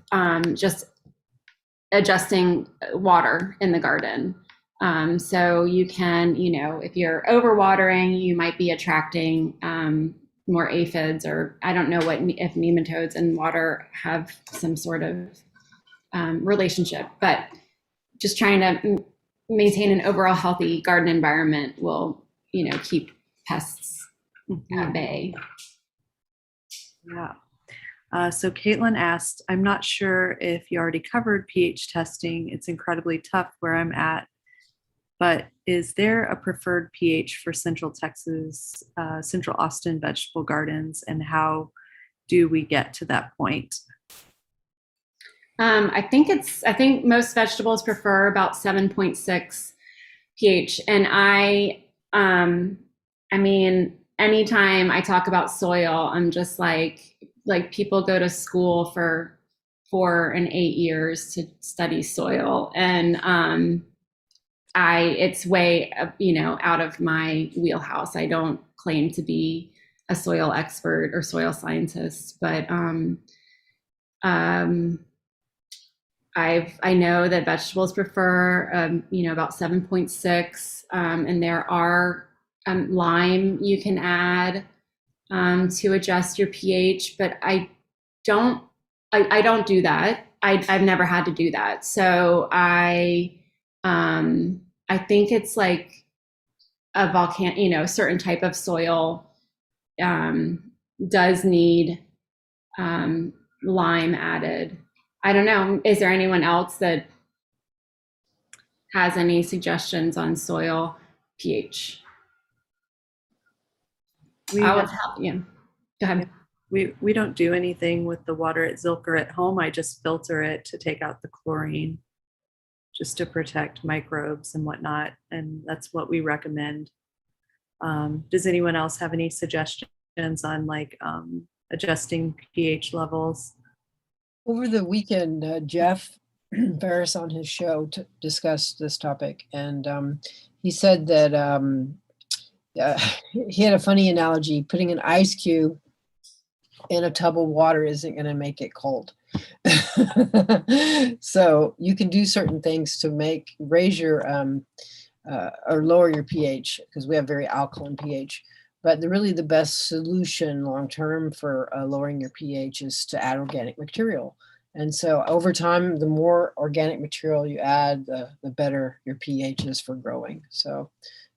just adjusting water in the garden. So you can, if you're overwatering, you might be attracting more aphids, or I don't know if nematodes and water have some sort of relationship, but just trying to maintain an overall healthy garden environment will, keep pests at bay. Yeah. So Caitlin asked, I'm not sure if you already covered pH testing. It's incredibly tough where I'm at, but is there a preferred pH for Central Texas, Central Austin vegetable gardens, and how do we get to that point? I think most vegetables prefer about 7.6 pH. And I mean, anytime I talk about soil, I'm just like people go to school for 4 and 8 years to study soil. And it's way, out of my wheelhouse. I don't claim to be a soil expert or soil scientist, but I know that vegetables prefer, about 7.6, and there are lime you can add to adjust your pH, but I don't do that. I've never had to do that. So I I think it's like a volcano, a certain type of soil does need lime added. I don't know. Is there anyone else that has any suggestions on soil pH? We I will have, tell you. Go ahead. we don't do anything with the water at Zilker at home. I just filter it to take out the chlorine, just to protect microbes and whatnot. And that's what we recommend. Does anyone else have any suggestions on like adjusting pH levels? Over the weekend, Jeff Ferris on his show discussed this topic, and he said that he had a funny analogy. Putting an ice cube in a tub of water isn't going to make it cold. So you can do certain things to raise your or lower your pH, because we have very alkaline pH. But really the best solution long term for lowering your pH is to add organic material. And so over time, the more organic material you add, the better your pH is for growing. So,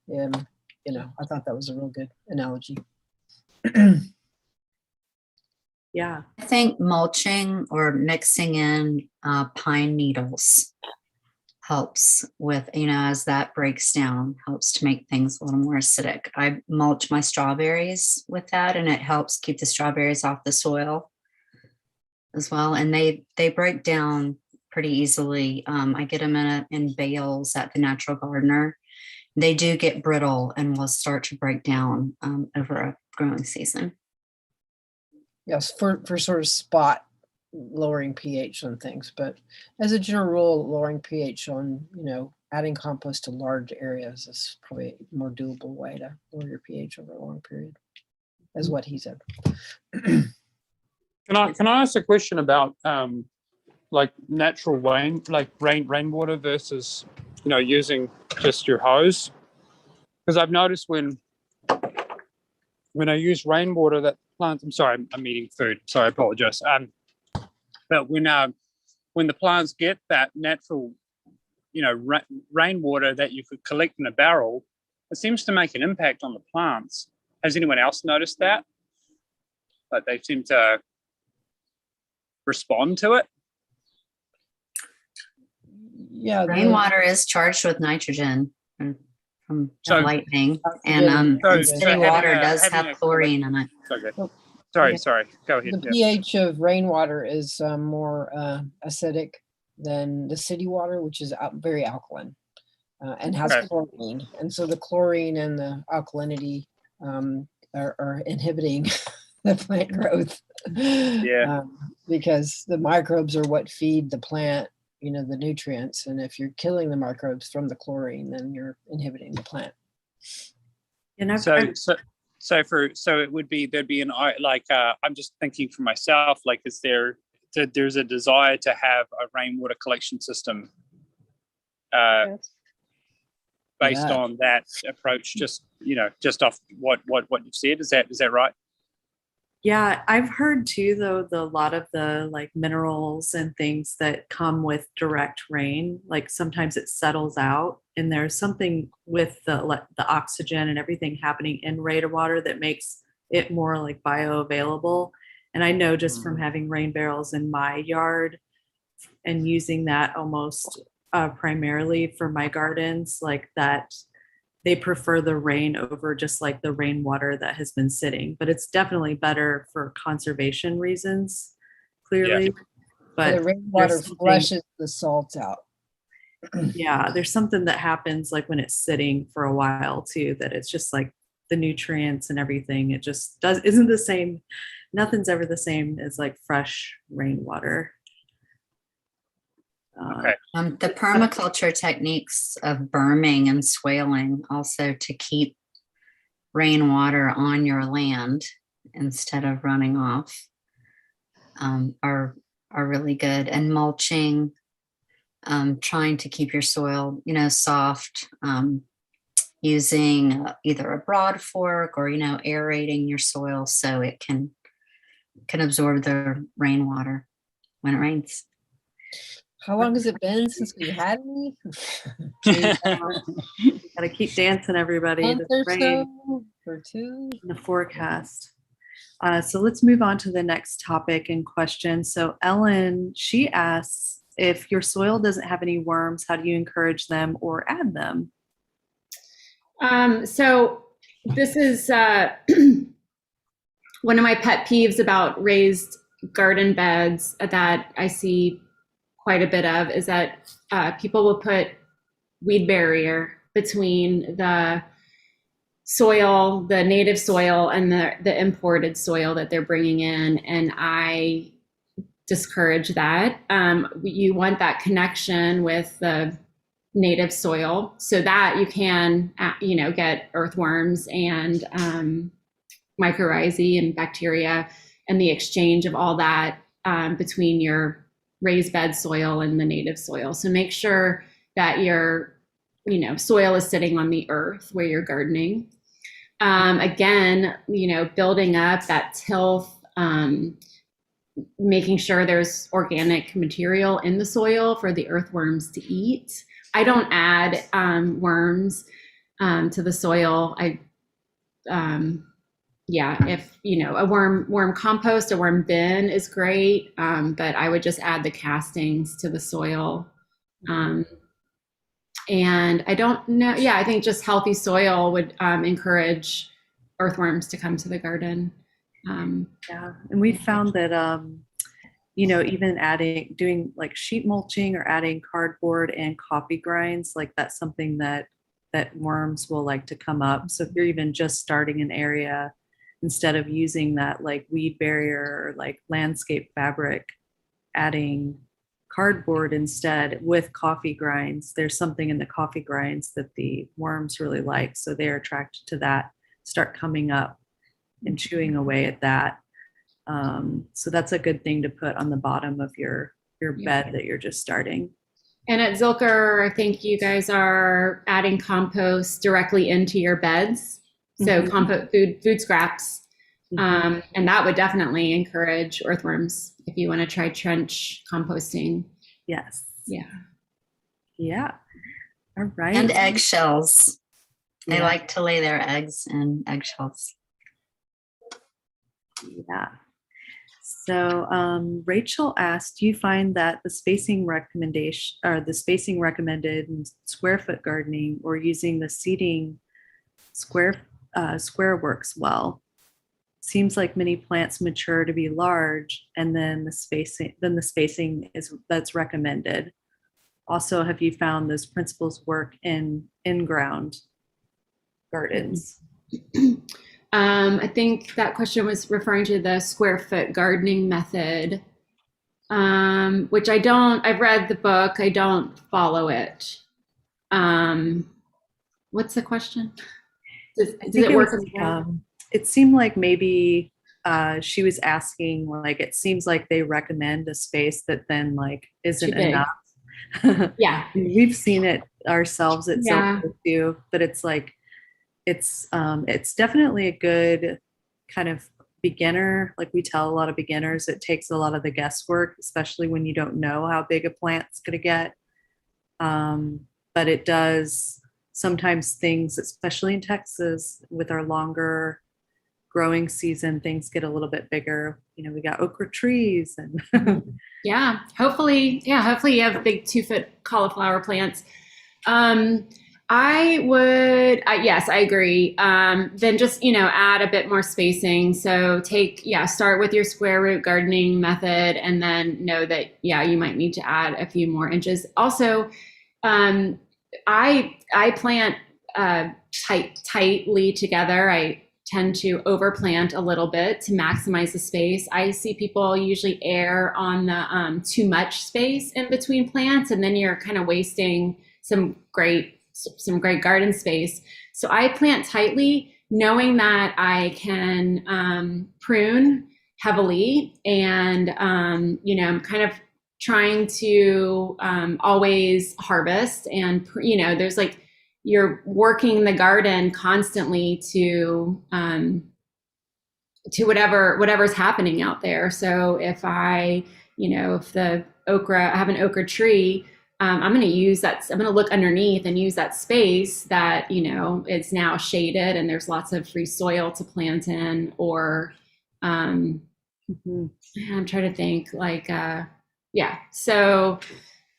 I thought that was a real good analogy. Yeah. I think mulching or mixing in pine needles helps with, as that breaks down, helps to make things a little more acidic. I mulch my strawberries with that, and it helps keep the strawberries off the soil as well. And they break down pretty easily. I get them in bales at the Natural Gardener. They do get brittle and will start to break down over a growing season. Yes, for sort of spot lowering pH on things, but as a general rule, lowering pH on, adding compost to large areas is probably a more doable way to lower your pH over a long period, as what he said. Can I ask a question about like natural rainwater versus using just your hose? Because I've noticed when I use rainwater, that plants. I'm sorry, I'm eating food. Sorry, I apologize. But when the plants get that natural, rainwater that you could collect in a barrel, it seems to make an impact on the plants. Has anyone else noticed that? Like they seem to respond to it? Yeah, Rainwater is charged with nitrogen from lightning, and city water does have chlorine in it. Okay. Sorry. Go ahead. The pH of rainwater is more acidic than the city water, which is very alkaline and has chlorine. And so the chlorine and the alkalinity are inhibiting the plant growth. Because the microbes are what feed the plant, the nutrients. And if you're killing the microbes from the chlorine, then you're inhibiting the plant. And So it would be, there'd be I'm just thinking for myself, like, there's a desire to have a rainwater collection system based on that approach, just off what you've said. Is that right? Yeah, I've heard too, though, a lot of the like minerals and things that come with direct rain, like sometimes it settles out, and there's something with the oxygen and everything happening in rainwater that makes it more like bioavailable. And I know just from having rain barrels in my yard and using that almost primarily for my gardens, like that they prefer the rain over just like the rainwater that has been sitting. But it's definitely better for conservation reasons, clearly. Yeah. But the rainwater flushes the salts out. Yeah, there's something that happens like when it's sitting for a while too, that it's just like the nutrients and everything, it just isn't the same. Nothing's ever the same as like fresh rainwater. The permaculture techniques of berming and swaling, also to keep rainwater on your land instead of running off, are really good. And mulching, trying to keep your soil, soft, using either a broad fork or aerating your soil so it can absorb the rainwater when it rains. How long has it been since we had any? Gotta keep dancing, everybody. Month The or rain so, or two. in the forecast. So let's move on to the next topic in question. So Ellen, she asks, if your soil doesn't have any worms, how do you encourage them or add them? So this is one of my pet peeves about raised garden beds that I see quite a bit of is that people will put weed barrier between the soil, the native soil, and the imported soil that they're bringing in, and I discourage that. You want that connection with the native soil so that you can, get earthworms and mycorrhizae and bacteria, and the exchange of all that between your raised bed soil and the native soil. So make sure that your soil is sitting on the earth where you're gardening. Again, building up that tilth, making sure there's organic material in the soil for the earthworms to eat. I don't add worms to the soil. If a worm compost, a worm bin is great, but I would just add the castings to the soil. And I don't know. Yeah, I think just healthy soil would encourage earthworms to come to the garden. Yeah, and we found that even doing like sheet mulching or adding cardboard and coffee grinds, like that's something that worms will like to come up. So if you're even just starting an area, instead of using that like weed barrier or like landscape fabric, adding cardboard instead with coffee grinds, there's something in the coffee grinds that the worms really like. So they're attracted to that, start coming up and chewing away at that. So that's a good thing to put on the bottom of your bed that you're just starting. And at Zilker, I think you guys are adding compost directly into your beds. So compost food scraps. And that would definitely encourage earthworms if you want to try trench composting. Yes. Yeah. Yeah. All right. And eggshells. They Yeah. like to lay their eggs in eggshells. Yeah. So Rachel asked, do you find that the spacing recommended in square foot gardening or using the seeding square works well? Seems like many plants mature to be large, and then the spacing that's recommended. Also, have you found those principles work in in-ground gardens? I think that question was referring to the square foot gardening method, which I've read the book, I don't follow it. What's the question? Does it work? It seemed like maybe she was asking, like, it seems like they recommend a space that then like isn't enough. Yeah. We've seen it ourselves at Yeah. Zilker too, but it's like, it's definitely a good kind of beginner. Like we tell a lot of beginners, it takes a lot of the guesswork, especially when you don't know how big a plant's going to get. But it does sometimes things, especially in Texas with our longer growing season, things get a little bit bigger. We got okra trees and Yeah, hopefully you have big 2-foot cauliflower plants. Yes, I agree. Then just, add a bit more spacing. So start with your square root gardening method and then know that, you might need to add a few more inches. Also, I plant tightly together. I tend to overplant a little bit to maximize the space. I see people usually err on the too much space in between plants, and then you're kind of wasting some great garden space. So I plant tightly, knowing that I can prune heavily, and I'm kind of trying to always harvest, and there's like, you're working the garden constantly to whatever's happening out there. So if I if the okra, I have an okra tree, I'm going to use that. I'm going to look underneath and use that space that, it's now shaded and there's lots of free soil to plant in, or, I'm trying to think yeah. So,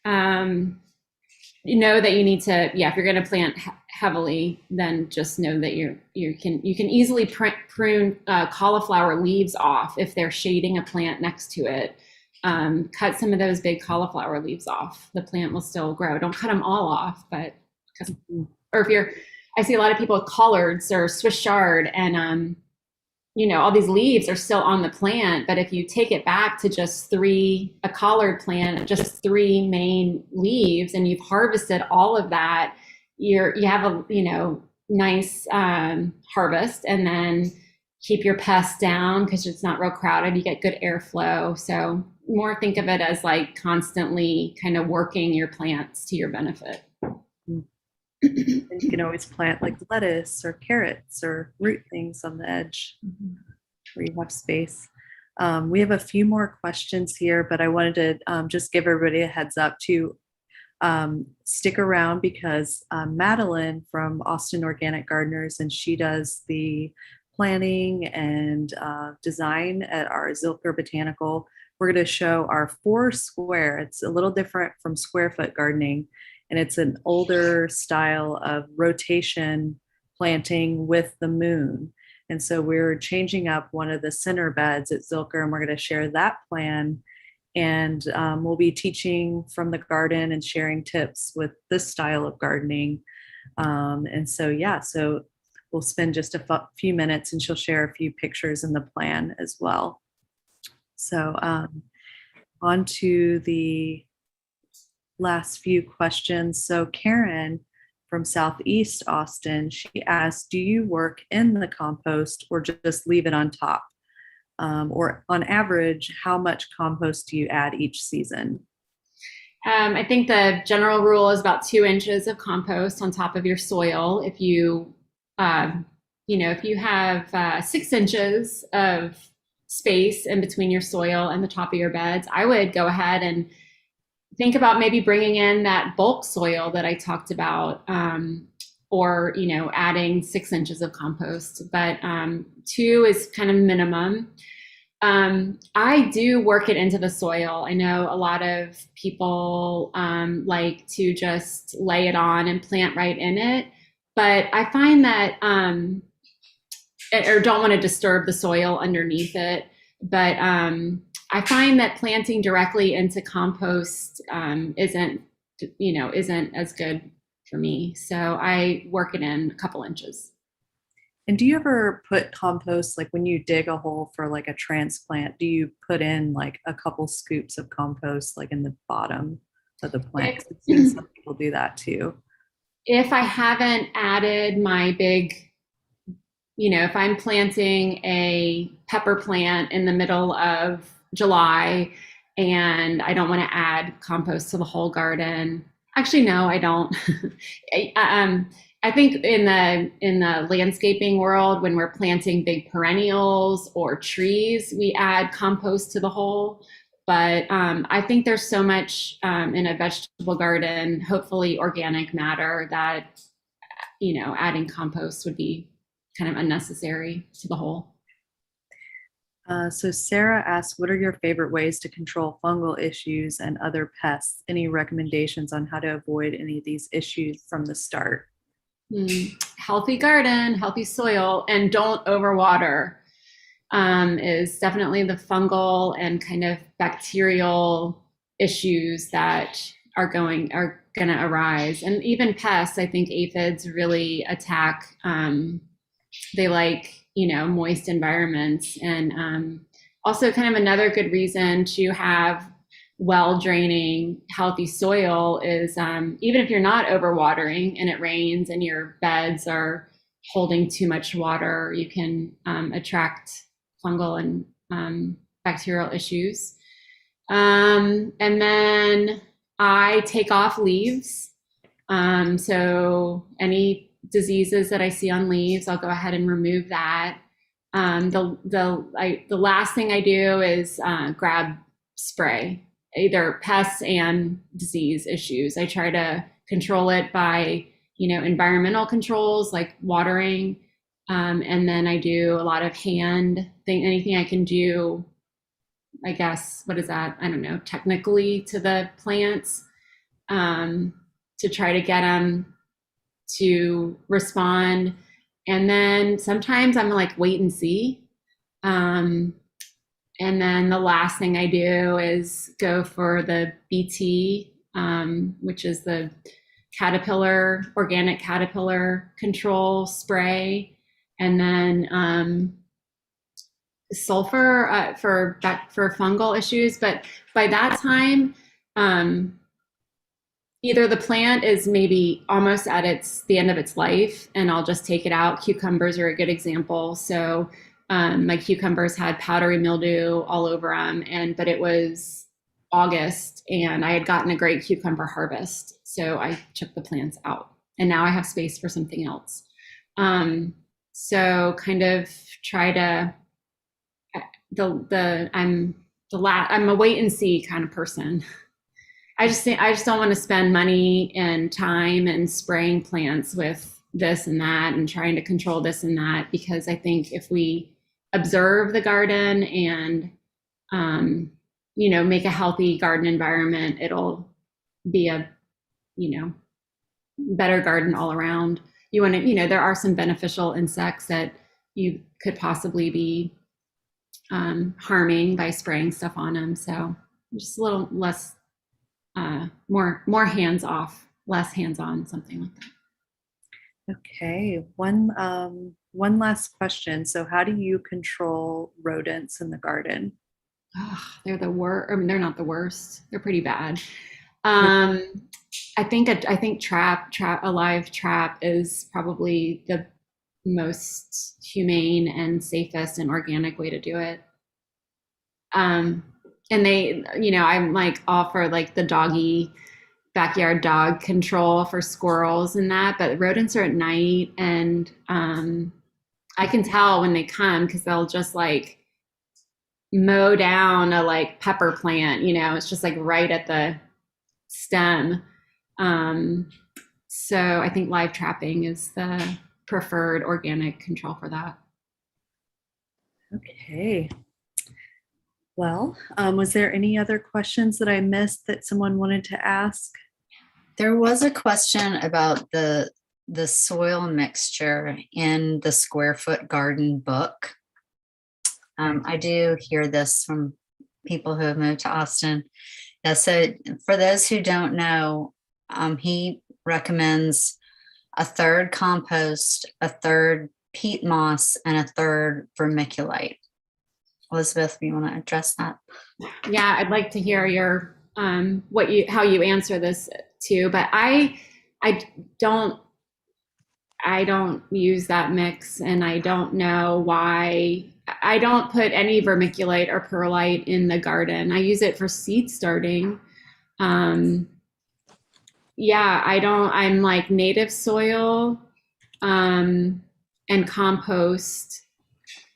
that you need to, if you're going to plant heavily, then just know that you can easily prune cauliflower leaves off if they're shading a plant next to it. Cut some of those big cauliflower leaves off. The plant will still grow. Don't cut them all off, but or I see a lot of people with collards or Swiss chard, and all these leaves are still on the plant. But if you take it back to just a collard plant, just 3 main leaves, and you've harvested all of that, you have a nice harvest, and then keep your pests down because it's not real crowded. You get good airflow. So more think of it as like constantly kind of working your plants to your benefit. And you can always plant like lettuce or carrots or root things on the edge where you have space. We have a few more questions here, but I wanted to just give everybody a heads up to stick around, because Madeline from Austin Organic Gardeners, and she does the planning and design at our Zilker Botanical. We're going to show our 4 square. It's a little different from square foot gardening, and it's an older style of rotation planting with the moon. And so we're changing up one of the center beds at Zilker, and we're going to share that plan. And we'll be teaching from the garden and sharing tips with this style of gardening. And so, so we'll spend just a few minutes, and she'll share a few pictures in the plan as well. So on to the last few questions. So Karen from Southeast Austin, she asked, do you work in the compost or just leave it on top? Or on average, how much compost do you add each season? I think the general rule is about 2 inches of compost on top of your soil. If you if you have 6 inches of space in between your soil and the top of your beds, I would go ahead and think about maybe bringing in that bulk soil that I talked about, or adding 6 inches of compost. But 2 is kind of minimum. I do work it into the soil. I know a lot of people like to just lay it on and plant right in it, but I find that or don't want to disturb the soil underneath it. But I find that planting directly into compost isn't as good for me. So I work it in a couple inches. And do you ever put compost, like when you dig a hole for like a transplant, do you put in like a couple scoops of compost like in the bottom of the plant? I've seen some people do that too. If I haven't added my big, if I'm planting a pepper plant in the middle of July and I don't want to add compost to the whole garden. Actually, no, I don't. I think in the landscaping world, when we're planting big perennials or trees, we add compost to the whole. But I think there's so much in a vegetable garden, hopefully organic matter, that adding compost would be kind of unnecessary to the whole. So Sarah asks, what are your favorite ways to control fungal issues and other pests? Any recommendations on how to avoid any of these issues from the start? Healthy garden, healthy soil, and don't overwater is definitely the fungal and kind of bacterial issues that are going to arise. And even pests, I think aphids really attack. They like moist environments, and also kind of another good reason to have well draining healthy soil is even if you're not overwatering and it rains and your beds are holding too much water, you can attract fungal and bacterial issues. And then I take off leaves. So any diseases that I see on leaves, I'll go ahead and remove that. The last thing I do is grab spray, either pests and disease issues. I try to control it by, environmental controls like watering. And then I do a lot of anything I can do, I guess, what is that? I don't know, technically to the plants, to try to get them to respond. And then sometimes I'm like, wait and see. And then the last thing I do is go for the BT, which is the organic caterpillar control spray. And then sulfur for fungal issues. But by that time, either the plant is maybe almost at the end of its life, and I'll just take it out. Cucumbers are a good example. So my cucumbers had powdery mildew all over them, but it was August, and I had gotten a great cucumber harvest. So I took the plants out, and now I have space for something else. So kind of try to I'm a wait and see kind of person. I just don't want to spend money and time and spraying plants with this and that and trying to control this and that, because I think if we observe the garden and make a healthy garden environment, it'll be a better garden all around. You want to, there are some beneficial insects that you could possibly be harming by spraying stuff on them. So just a little less, more hands off, less hands on, something like that. Okay, one last question. So how do you control rodents in the garden? Oh, they're the worst. I mean, they're not the worst. They're pretty bad. I think a live trap is probably the most humane and safest and organic way to do it. And they, I'm like all for like the doggy backyard dog control for squirrels and that, but rodents are at night, and I can tell when they come because they'll just like mow down a like pepper plant, it's just like right at the stem. So I think live trapping is the preferred organic control for that. Okay. Well, was there any other questions that I missed that someone wanted to ask? There was a question about the soil mixture in the Square Foot Garden book. I do hear this from people who have moved to Austin. Yeah, so for those who don't know, he recommends a third compost, a third peat moss, and a third vermiculite. Elizabeth, do you want to address that? Yeah, I'd like to hear your how you answer this too, but I don't use that mix, and I don't know why. I don't put any vermiculite or perlite in the garden. I use it for seed starting. Yeah, I'm like native soil and compost,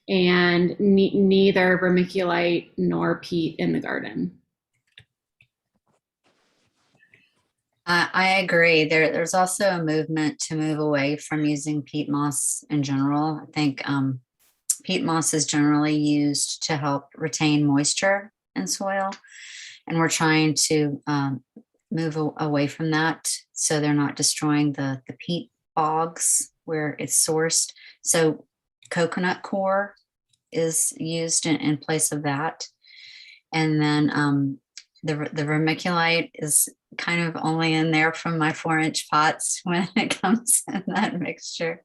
and neither vermiculite nor peat in the garden. I agree. There's also a movement to move away from using peat moss in general. I think peat moss is generally used to help retain moisture in soil, and we're trying to move away from that so they're not destroying the peat bogs where it's sourced. So coconut coir is used in place of that. And then the vermiculite is kind of only in there from my 4-inch pots when it comes in that mixture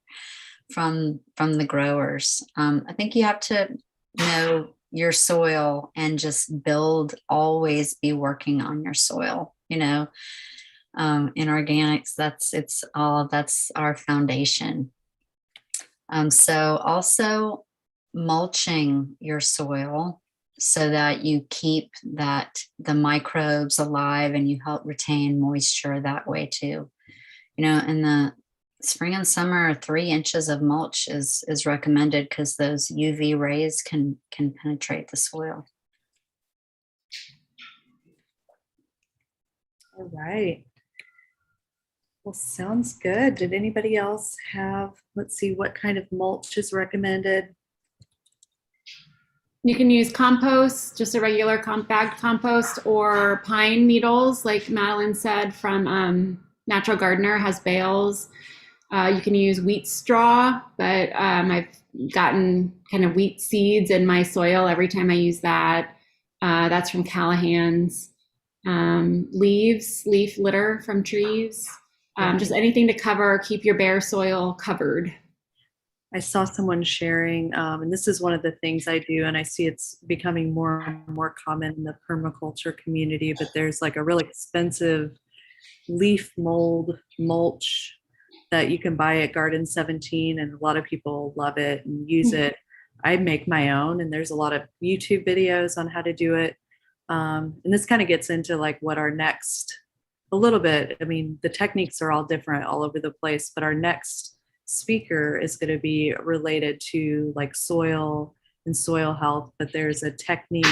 from the growers. I think you have to know your soil and just always be working on your soil, in organics, that's our foundation. So also mulching your soil so that you keep the microbes alive and you help retain moisture that way too. In the spring and summer, 3 inches of mulch is recommended because those UV rays can penetrate the soil. All right. Well, sounds good. Did anybody else have, let's see, what kind of mulch is recommended? You can use compost, just a regular bagged compost, or pine needles, like Madeline said, from Natural Gardener has bales. You can use wheat straw, but I've gotten kind of wheat seeds in my soil every time I use that. That's from Callahan's. Leaf litter from trees. Just anything to keep your bare soil covered. I saw someone sharing, and this is one of the things I do, and I see it's becoming more and more common in the permaculture community, but there's like a really expensive leaf mold mulch that you can buy at Garden 17, and a lot of people love it and use it. I make my own, and there's a lot of YouTube videos on how to do it. And this kind of gets into like what our next, a little bit, I mean, the techniques are all different all over the place, but our next speaker is going to be related to like soil and soil health, but there's a technique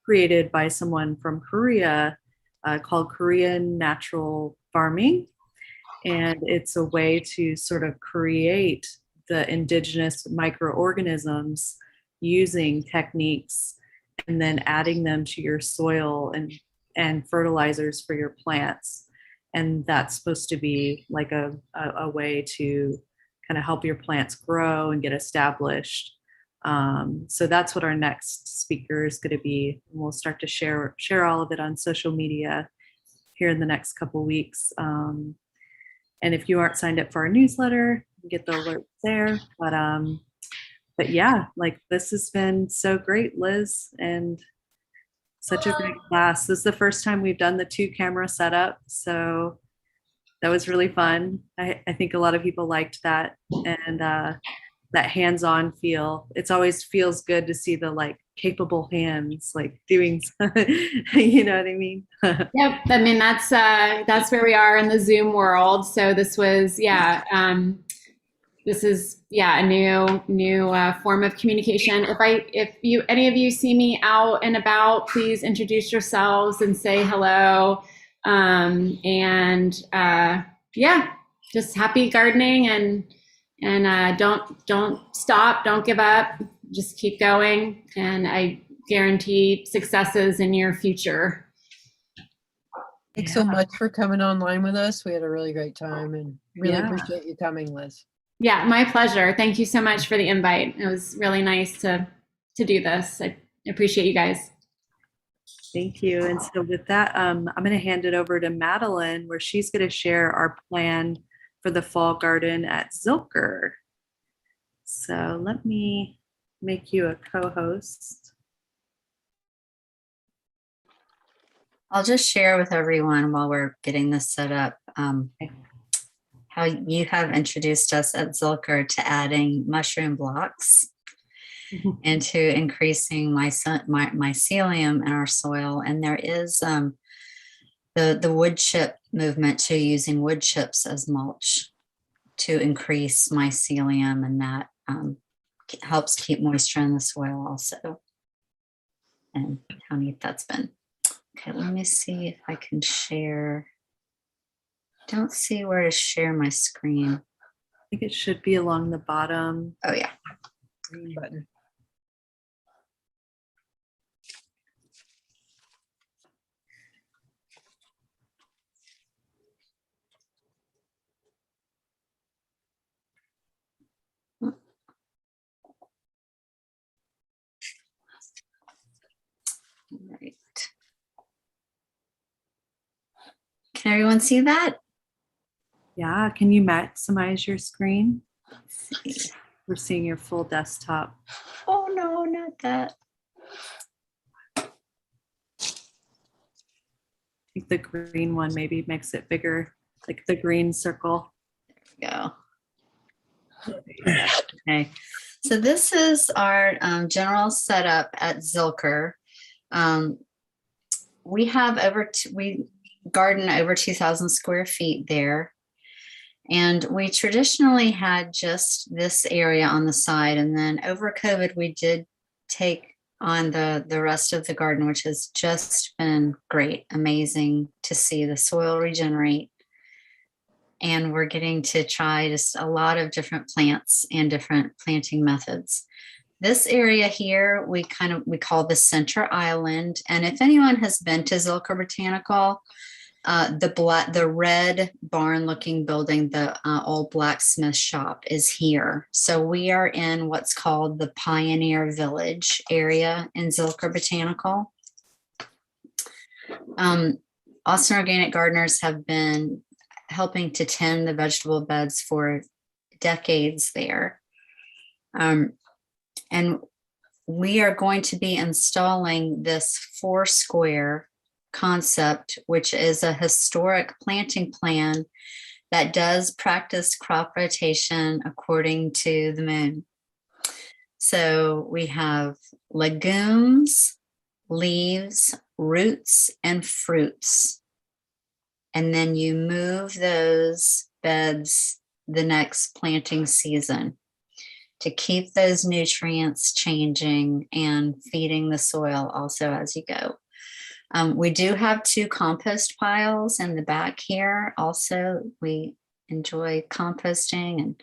created by someone from Korea called Korean natural farming. And it's a way to sort of create the indigenous microorganisms using techniques and then adding them to your soil and fertilizers for your plants. And that's supposed to be like a way to kind of help your plants grow and get established. So that's what our next speaker is going to be. And we'll start to share all of it on social media here in the next couple weeks. And if you aren't signed up for our newsletter, you get the alerts there. But yeah, like this has been so great, Liz, and such a great class. This is the first time we've done the 2-camera setup, so that was really fun. I think a lot of people liked that, and that hands-on feel. It's always feels good to see the like capable hands like doing, you know what I mean? Yep. I mean, that's where we are in the Zoom world. So this was, this is a new form of communication. If any of you see me out and about, please introduce yourselves and say hello. Just happy gardening and don't stop, don't give up, just keep going, and I guarantee successes in your future. Thanks so much for coming online with us. We had a really great time and really appreciate you coming, Liz. Yeah, my pleasure. Thank you so much for the invite. It was really nice to do this. I appreciate you guys. Thank you. And so with that, I'm going to hand it over to Madeline, where she's going to share our plan for the fall garden at Zilker. So let me make you a co-host. I'll just share with everyone while we're getting this set up how you have introduced us at Zilker to adding mushroom blocks and to increasing my mycelium in our soil. And there is the wood chip movement to using wood chips as mulch to increase mycelium, and that helps keep moisture in the soil also. And how neat that's been. Okay, let me see if I can share. Don't see where to share my screen. I think it should be along the bottom. Oh yeah. Green button. Right. Can everyone see that? Yeah, can you maximize your screen? Let's see. We're seeing your full desktop. Oh no, not that. I think the green one maybe makes it bigger, like the green circle. Go. Okay, so this is our general setup at Zilker. We have we garden over 2,000 square feet there, and we traditionally had just this area on the side, and then over COVID we did take on the rest of the garden, which has just been great, amazing to see the soil regenerate. And we're getting to try just a lot of different plants and different planting methods. This area here, we call the Center Island. And if anyone has been to Zilker Botanical, the red barn looking building, the old blacksmith shop is here. So we are in what's called the Pioneer Village area in Zilker Botanical. Austin Organic Gardeners have been helping to tend the vegetable beds for decades there. And we are going to be installing this 4-square concept, which is a historic planting plan that does practice crop rotation according to the moon. So we have legumes, leaves, roots, and fruits. And then you move those beds the next planting season to keep those nutrients changing and feeding the soil also as you go. We do have 2 compost piles in the back here. Also, we enjoy composting and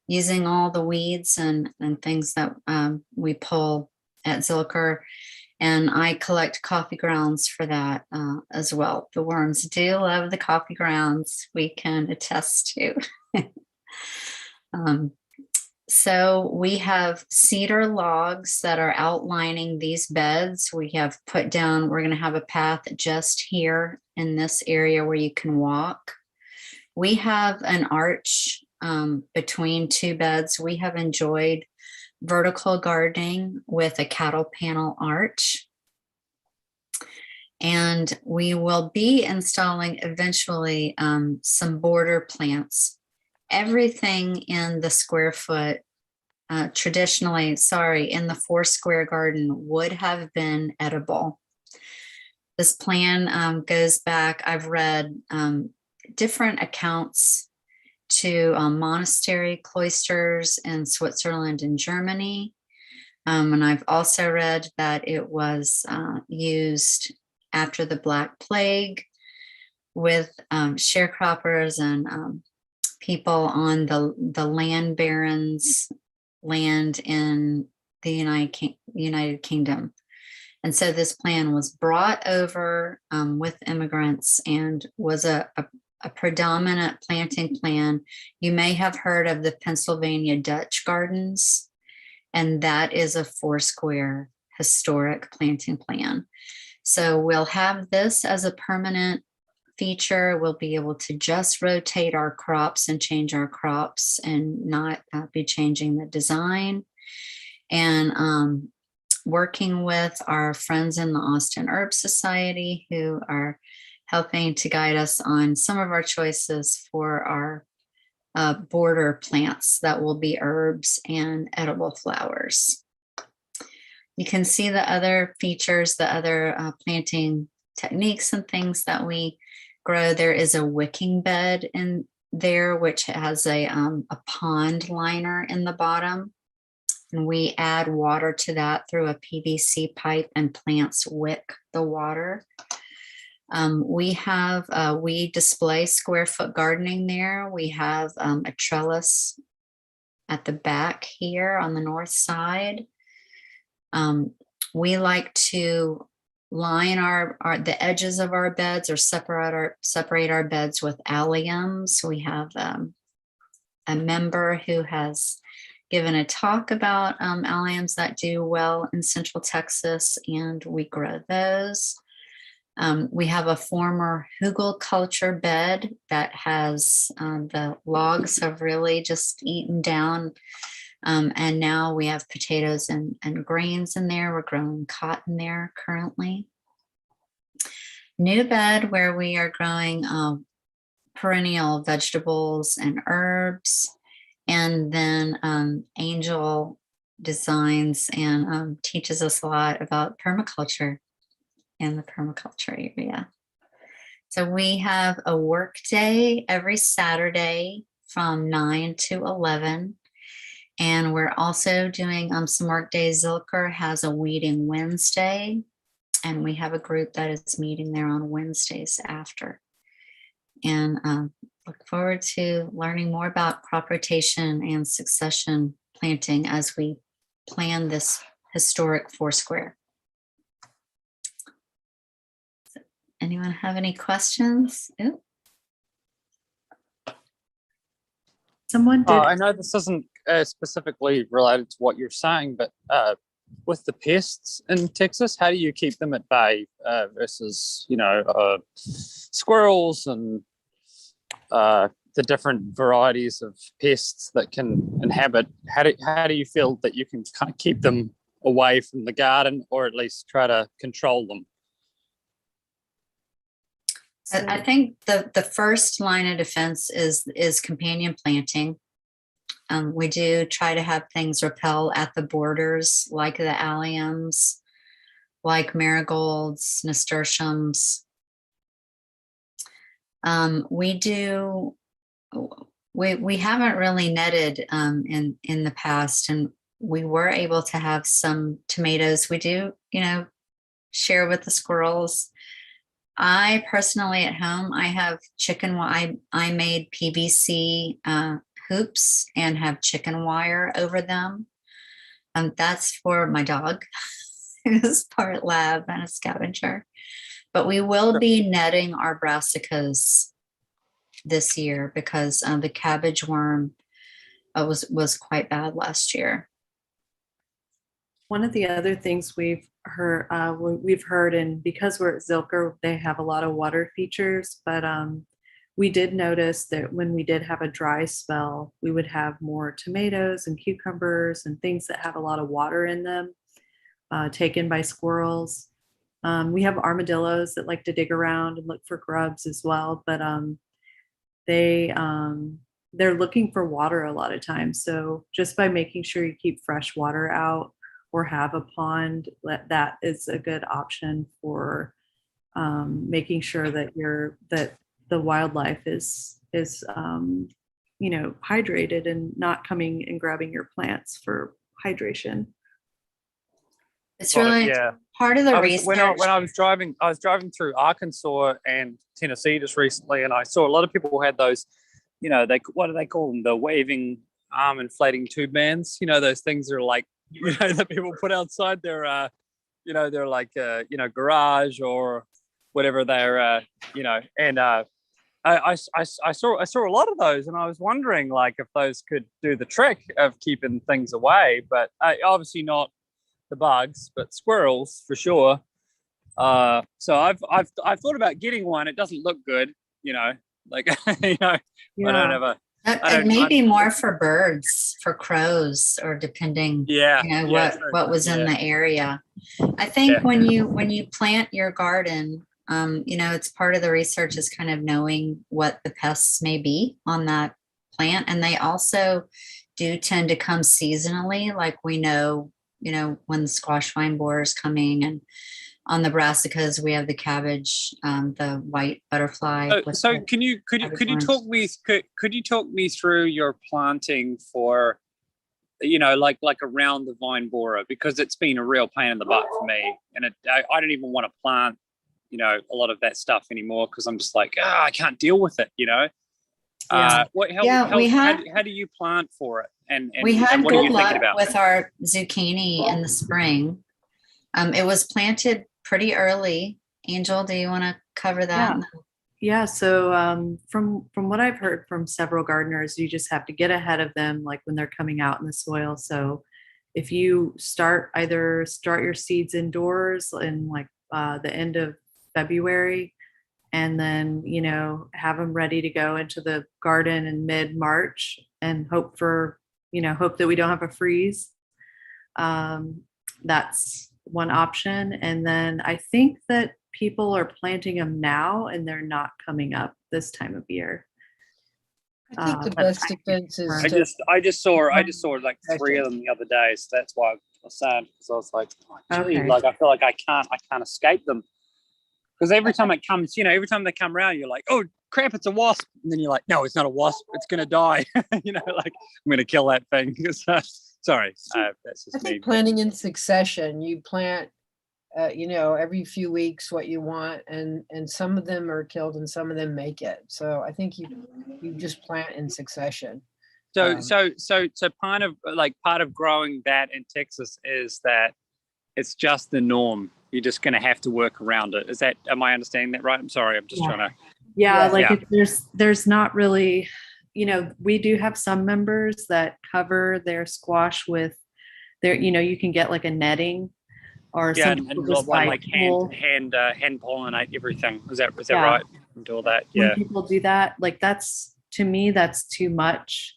using all the weeds and things that we pull at Zilker. And I collect coffee grounds for that as well. The worms do love the coffee grounds, we can attest to. So we have cedar logs that are outlining these beds. We have put down, we're going to have a path just here in this area where you can walk. We have an arch between 2 beds. We have enjoyed vertical gardening with a cattle panel arch. And we will be installing eventually some border plants. Everything in the square foot, traditionally, in the 4-square garden would have been edible. This plan goes back, I've read different accounts to monastery cloisters in Switzerland and Germany. And I've also read that it was used after the Black Plague with sharecroppers and people on the land barons' land in the United Kingdom. And so this plan was brought over with immigrants and was a predominant planting plan. You may have heard of the Pennsylvania Dutch Gardens, and that is a 4-square historic planting plan. So we'll have this as a permanent feature. We'll be able to just rotate our crops and change our crops and not be changing the design. And working with our friends in the Austin Herb Society, who are helping to guide us on some of our choices for our border plants that will be herbs and edible flowers. You can see the other features, the other planting techniques and things that we grow. There is a wicking bed in there, which has a pond liner in the bottom. And we add water to that through a PVC pipe, and plants wick the water. We display square foot gardening there. We have a trellis at the back here on the north side. We like to line the edges of our beds or separate our beds with alliums. We have a member who has given a talk about alliums that do well in Central Texas, and we grow those. We have a former hugelkultur bed that has the logs have really just eaten down. And now we have potatoes and grains in there. We're growing cotton there currently. New bed where we are growing perennial vegetables and herbs. And then Angel designs and teaches us a lot about permaculture in the permaculture area. So we have a work day every Saturday from 9 to 11. And we're also doing some work days. Zilker has a weeding Wednesday, and we have a group that is meeting there on Wednesdays after. And look forward to learning more about crop rotation and succession planting as we plan this historic Foursquare. Anyone have any questions? Ooh. Someone did. I know this isn't specifically related to what you're saying, but with the pests in Texas, how do you keep them at bay versus, squirrels and the different varieties of pests that can inhabit? How do you feel that you can kind of keep them away from the garden, or at least try to control them? I think the first line of defense is companion planting. We do try to have things repel at the borders, like the alliums, like marigolds, nasturtiums. We haven't really netted in the past, and we were able to have some tomatoes. We do, share with the squirrels. I personally at home, I have chicken. I made PVC hoops and have chicken wire over them. That's for my dog, who's part lab and a scavenger. But we will be netting our brassicas this year because the cabbage worm was quite bad last year. One of the other things we've heard, and because we're at Zilker, they have a lot of water features, but we did notice that when we did have a dry spell, we would have more tomatoes and cucumbers and things that have a lot of water in them taken by squirrels. We have armadillos that like to dig around and look for grubs as well, but they're looking for water a lot of times. So just by making sure you keep fresh water out or have a pond, that is a good option for making sure that the wildlife is hydrated and not coming and grabbing your plants for hydration. It's really part of the research. When I was driving through Arkansas and Tennessee just recently, and I saw a lot of people had those, what do they call them? The waving arm inflating tube bands. Those things are like, that people put outside their, they're like, garage or whatever they're, and I saw a lot of those, and I was wondering like if those could do the trick of keeping things away, but obviously not the bugs, but squirrels for sure. So I've thought about getting one. It doesn't look good, like I don't have a. It may be more for birds, for crows, or depending, what was in the area. I think when you plant your garden, it's part of the research is kind of knowing what the pests may be on that plant, and they also do tend to come seasonally. Like we know, when the squash vine borer is coming, and on the brassicas we have the cabbage, the white butterfly. So could you talk me through your planting for, like around the vine borer, because it's been a real pain in the butt for me, and I don't even want to plant, a lot of that stuff anymore because I'm just like, I can't deal with it, How do you plant for it? And we had what are good you luck thinking about? with our zucchini in the spring. It was planted pretty early. Angel, do you want to cover that? Yeah. So from what I've heard from several gardeners, you just have to get ahead of them, like when they're coming out in the soil. So if you start your seeds indoors in like the end of February, and then have them ready to go into the garden in mid-March, and hope that we don't have a freeze. That's one option. And then I think that people are planting them now and they're not coming up this time of year. I think the best defense is I just saw like 3 of them the other day, so that's why I was sad, because I was like, like I feel like I can't escape them, because every time it comes, every time they come around, you're like, oh crap, it's a wasp. And then you're like, no, it's not a wasp. It's going to die. You know, like I'm going to kill that thing. Sorry. That's just I think me. planting in succession, you plant, every few weeks what you want, and some of them are killed and some of them make it. So I think you just plant in succession. So part of growing that in Texas is that it's just the norm. You're just going to have to work around it. Am I understanding that right? I'm sorry. I'm just trying to. Yeah, like Yeah. there's not really, we do have some members that cover their squash with their, you can get like a netting or Yeah, some and just buy like wool. hand pollinate everything. Is that Yeah. right? And do all that. When Yeah. people do that, like to me, that's too much.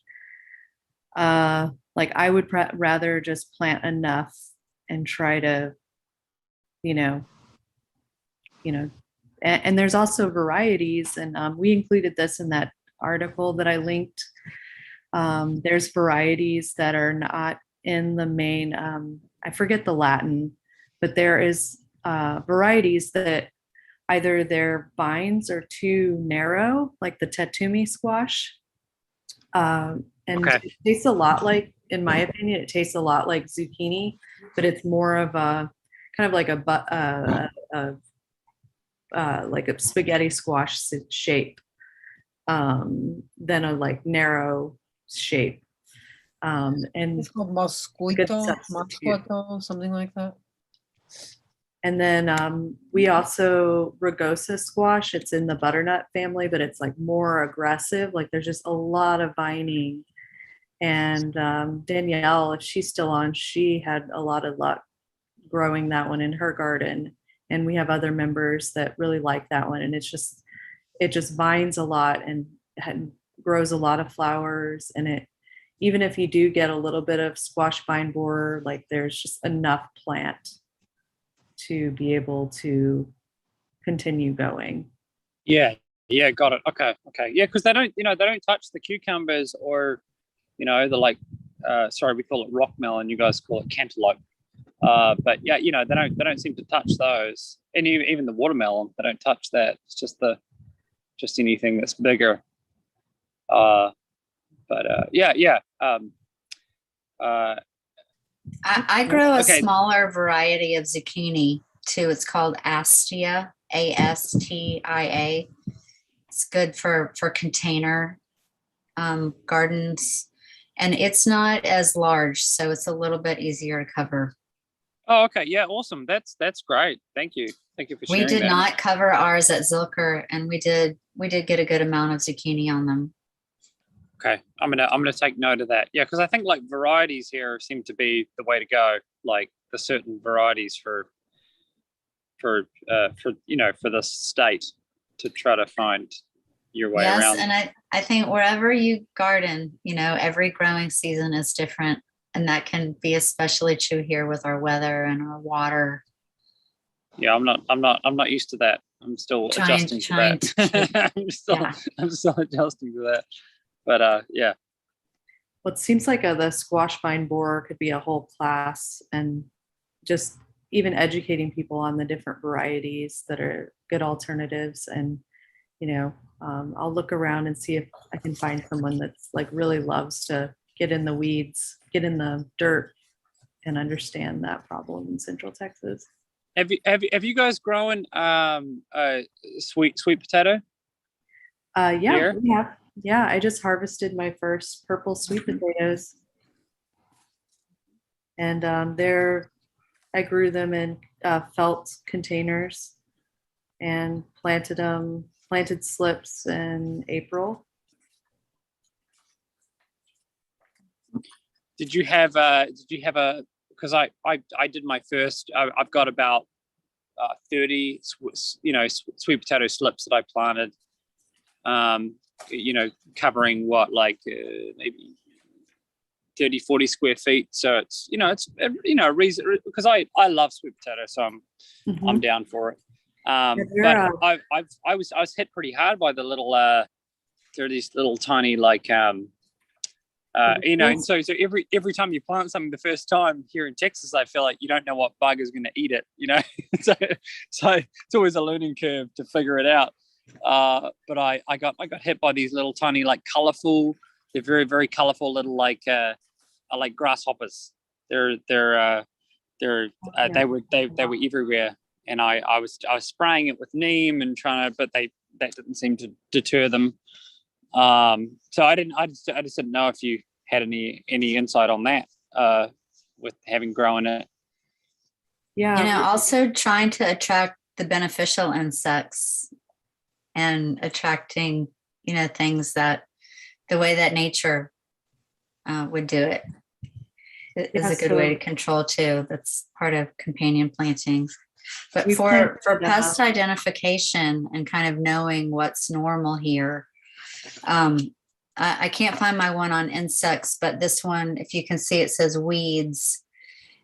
Like I would rather just plant enough and try to, and there's also varieties, and we included this in that article that I linked. There's varieties that are not in the main, I forget the Latin, but there is varieties that either their vines are too narrow, like the Tetumi squash. And Okay. it tastes a lot like, in my opinion, it tastes a lot like zucchini, but it's more of a kind of like like a spaghetti squash shape than a like narrow shape. And It's called good mosquito, substitute. something like that. And then we also rugosa squash. It's in the butternut family, but it's like more aggressive. Like there's just a lot of vining. And Danielle, if she's still on, she had a lot of luck growing that one in her garden. And we have other members that really like that one. And it just vines a lot and grows a lot of flowers. And even if you do get a little bit of squash vine borer, like there's just enough plant to be able to continue going. Yeah, got it. Okay. Yeah, because they don't touch the cucumbers or, the like, sorry, we call it rock melon. You guys call it cantaloupe. But yeah, they don't seem to touch those, and even the watermelon, they don't touch that. It's just anything that's bigger. Yeah. I grow a Okay. smaller variety of zucchini too. It's called Astia, Astia. It's good for container gardens, and it's not as large, so it's a little bit easier to cover. Oh, okay. Yeah, awesome. That's great. Thank you for sharing We did that. not cover ours at Zilker, and we did get a good amount of zucchini on them. Okay, I'm gonna take note of that. Yeah, because I think like varieties here seem to be the way to go. Like the certain varieties for the state to try to find your way Yes, around. and I think wherever you garden, every growing season is different, and that can be especially true here with our weather and our water. Yeah, I'm not used to that. I'm still adjusting to that. I'm still adjusting to that. But yeah. Well, it seems like the squash vine borer could be a whole class, and just even educating people on the different varieties that are good alternatives. And I'll look around and see if I can find someone that's like really loves to get in the weeds, get in the dirt, and understand that problem in Central Texas. Have you guys grown sweet potato? Yeah, here? we have. Yeah, I just harvested my first purple sweet potatoes, and I grew them in felt containers and planted slips in April. Did you have because I did my first, I've got about 30 sweet potato slips that I planted, covering what, like maybe 30-40 square feet. So it's a reason, because I love sweet potato, so I'm down for it. But I was hit pretty hard by the little they're these little tiny like and so every time you plant something the first time here in Texas, I feel like you don't know what bug is going to eat it, so it's always a learning curve to figure it out. But I got hit by these little tiny like colorful. They're very very colorful little like grasshoppers. They're Yeah. they were everywhere, and I was spraying it with neem and trying to, but that didn't seem to deter them. So I just didn't know if you had any insight on that with having grown it. Yeah. Also trying to attract the beneficial insects and attracting, things that the way that nature would do it is Yeah, a good way to so- control too. That's part of companion planting. But We for planted, pest identification and kind of knowing what's normal here, I can't find my one on insects, but this one, if you can see, it says weeds.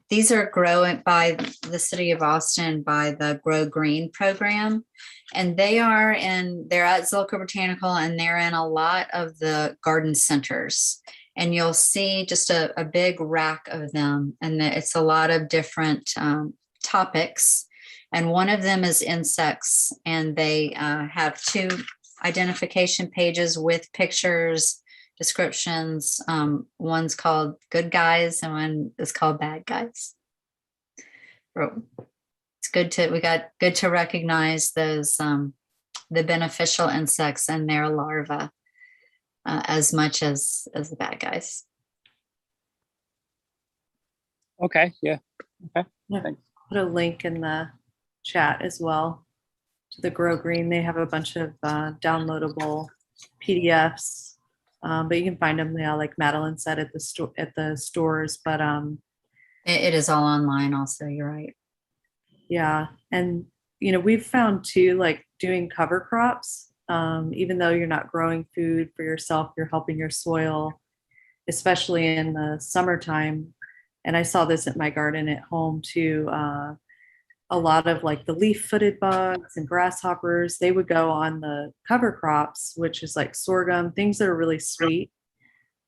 These are growing by the city of Austin by the Grow Green program. And they're at Zilker Botanical, and they're in a lot of the garden centers. And you'll see just a big rack of them. And it's a lot of different topics. And one of them is insects. And they have 2 identification pages with pictures, descriptions. One's called Good Guys and one is called Bad Guys. It's good to recognize those the beneficial insects and their larvae as much as the bad guys. Okay, yeah. Okay. Yeah. Thanks. Put a link in the chat as well to the Grow Green. They have a bunch of downloadable PDFs, but you can find them, like Madeline said, at the stores. But It is all online also, you're right. yeah, and we've found too, like doing cover crops, even though you're not growing food for yourself, you're helping your soil, especially in the summertime. And I saw this at my garden at home too. A lot of like the leaf-footed bugs and grasshoppers, they would go on the cover crops, which is like sorghum, things that are really sweet,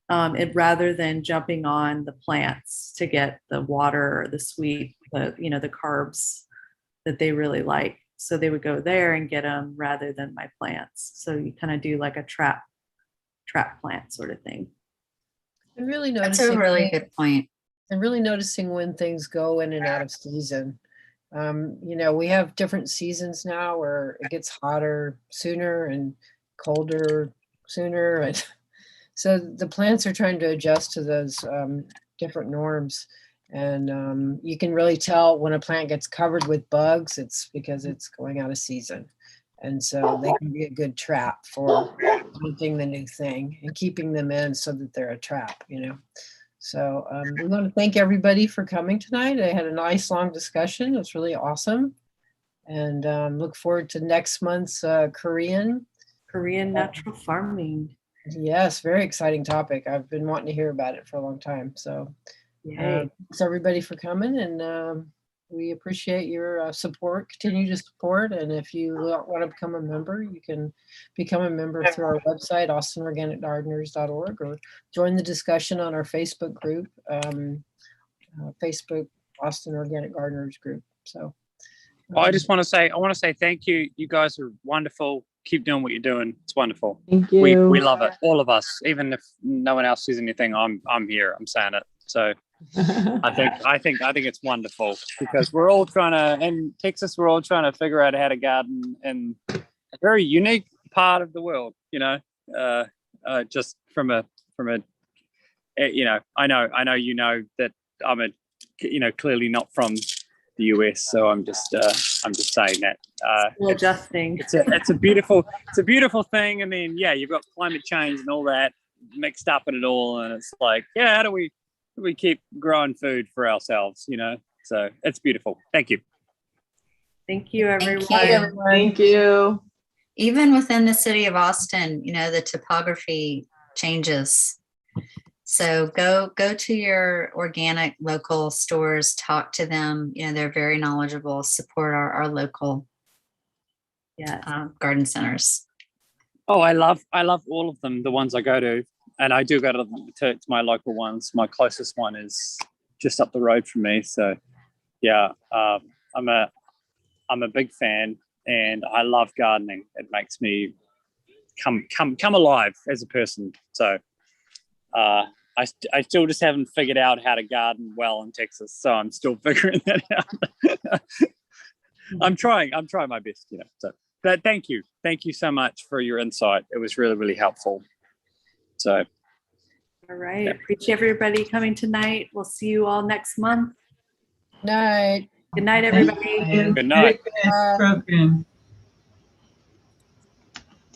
rather than jumping on the plants to get the water or the sweet, the carbs that they really like. So they would go there and get them rather than my plants. So you kind of do like a trap plant sort of thing. And really That's noticing a really good point. and really noticing when things go in and out of season. We have different seasons now where it gets hotter sooner and colder sooner. And so the plants are trying to adjust to those different norms. And you can really tell when a plant gets covered with bugs, it's because it's going out of season. And so they can be a good trap for hunting the new thing and keeping them in so that they're a trap, So we want to thank everybody for coming tonight. I had a nice long discussion. It was really awesome. And look forward to next month's Korean natural farming. Yes, very exciting topic. I've been wanting to hear about it for a long time. So thanks everybody for coming, and we appreciate your support, continued support. And if you want to become a member, you can become a member through our website, austinorganicgardeners.org, or join the discussion on our Facebook group, Facebook Austin Organic Gardeners group. So I want to say thank you. You guys are wonderful. Keep doing what you're doing. It's wonderful. Thank you. We love it. All of us. Even if no one else says anything, I'm here. I'm saying it. So I think it's wonderful because we're all trying to, in Texas, we're all trying to figure out how to garden in a very unique part of the world, just from a, I know that I'm clearly not from the US, so I'm just saying that Adjusting. it's a beautiful thing. And then you've got climate change and all that mixed up in it all, and it's like, how do we keep growing food for ourselves, So it's beautiful. Thank you. Thank you, everyone. Thank you. Even within the city of Austin, the topography changes. So go to your organic local stores, talk to them. They're very knowledgeable. Support our local garden centers. Oh, I love all of them. The ones I go to, and I do go to my local ones. My closest one is just up the road from me. So, I'm a big fan. and I love gardening. It makes me come alive as a person. So I still just haven't figured out how to garden well in Texas, so I'm still figuring that out. I'm trying my best, So, but thank you so much for your insight. It was really, really helpful. So, All right. Appreciate everybody coming tonight. We'll see you all next month. Night. Good night, everybody. good night. Bye. Program.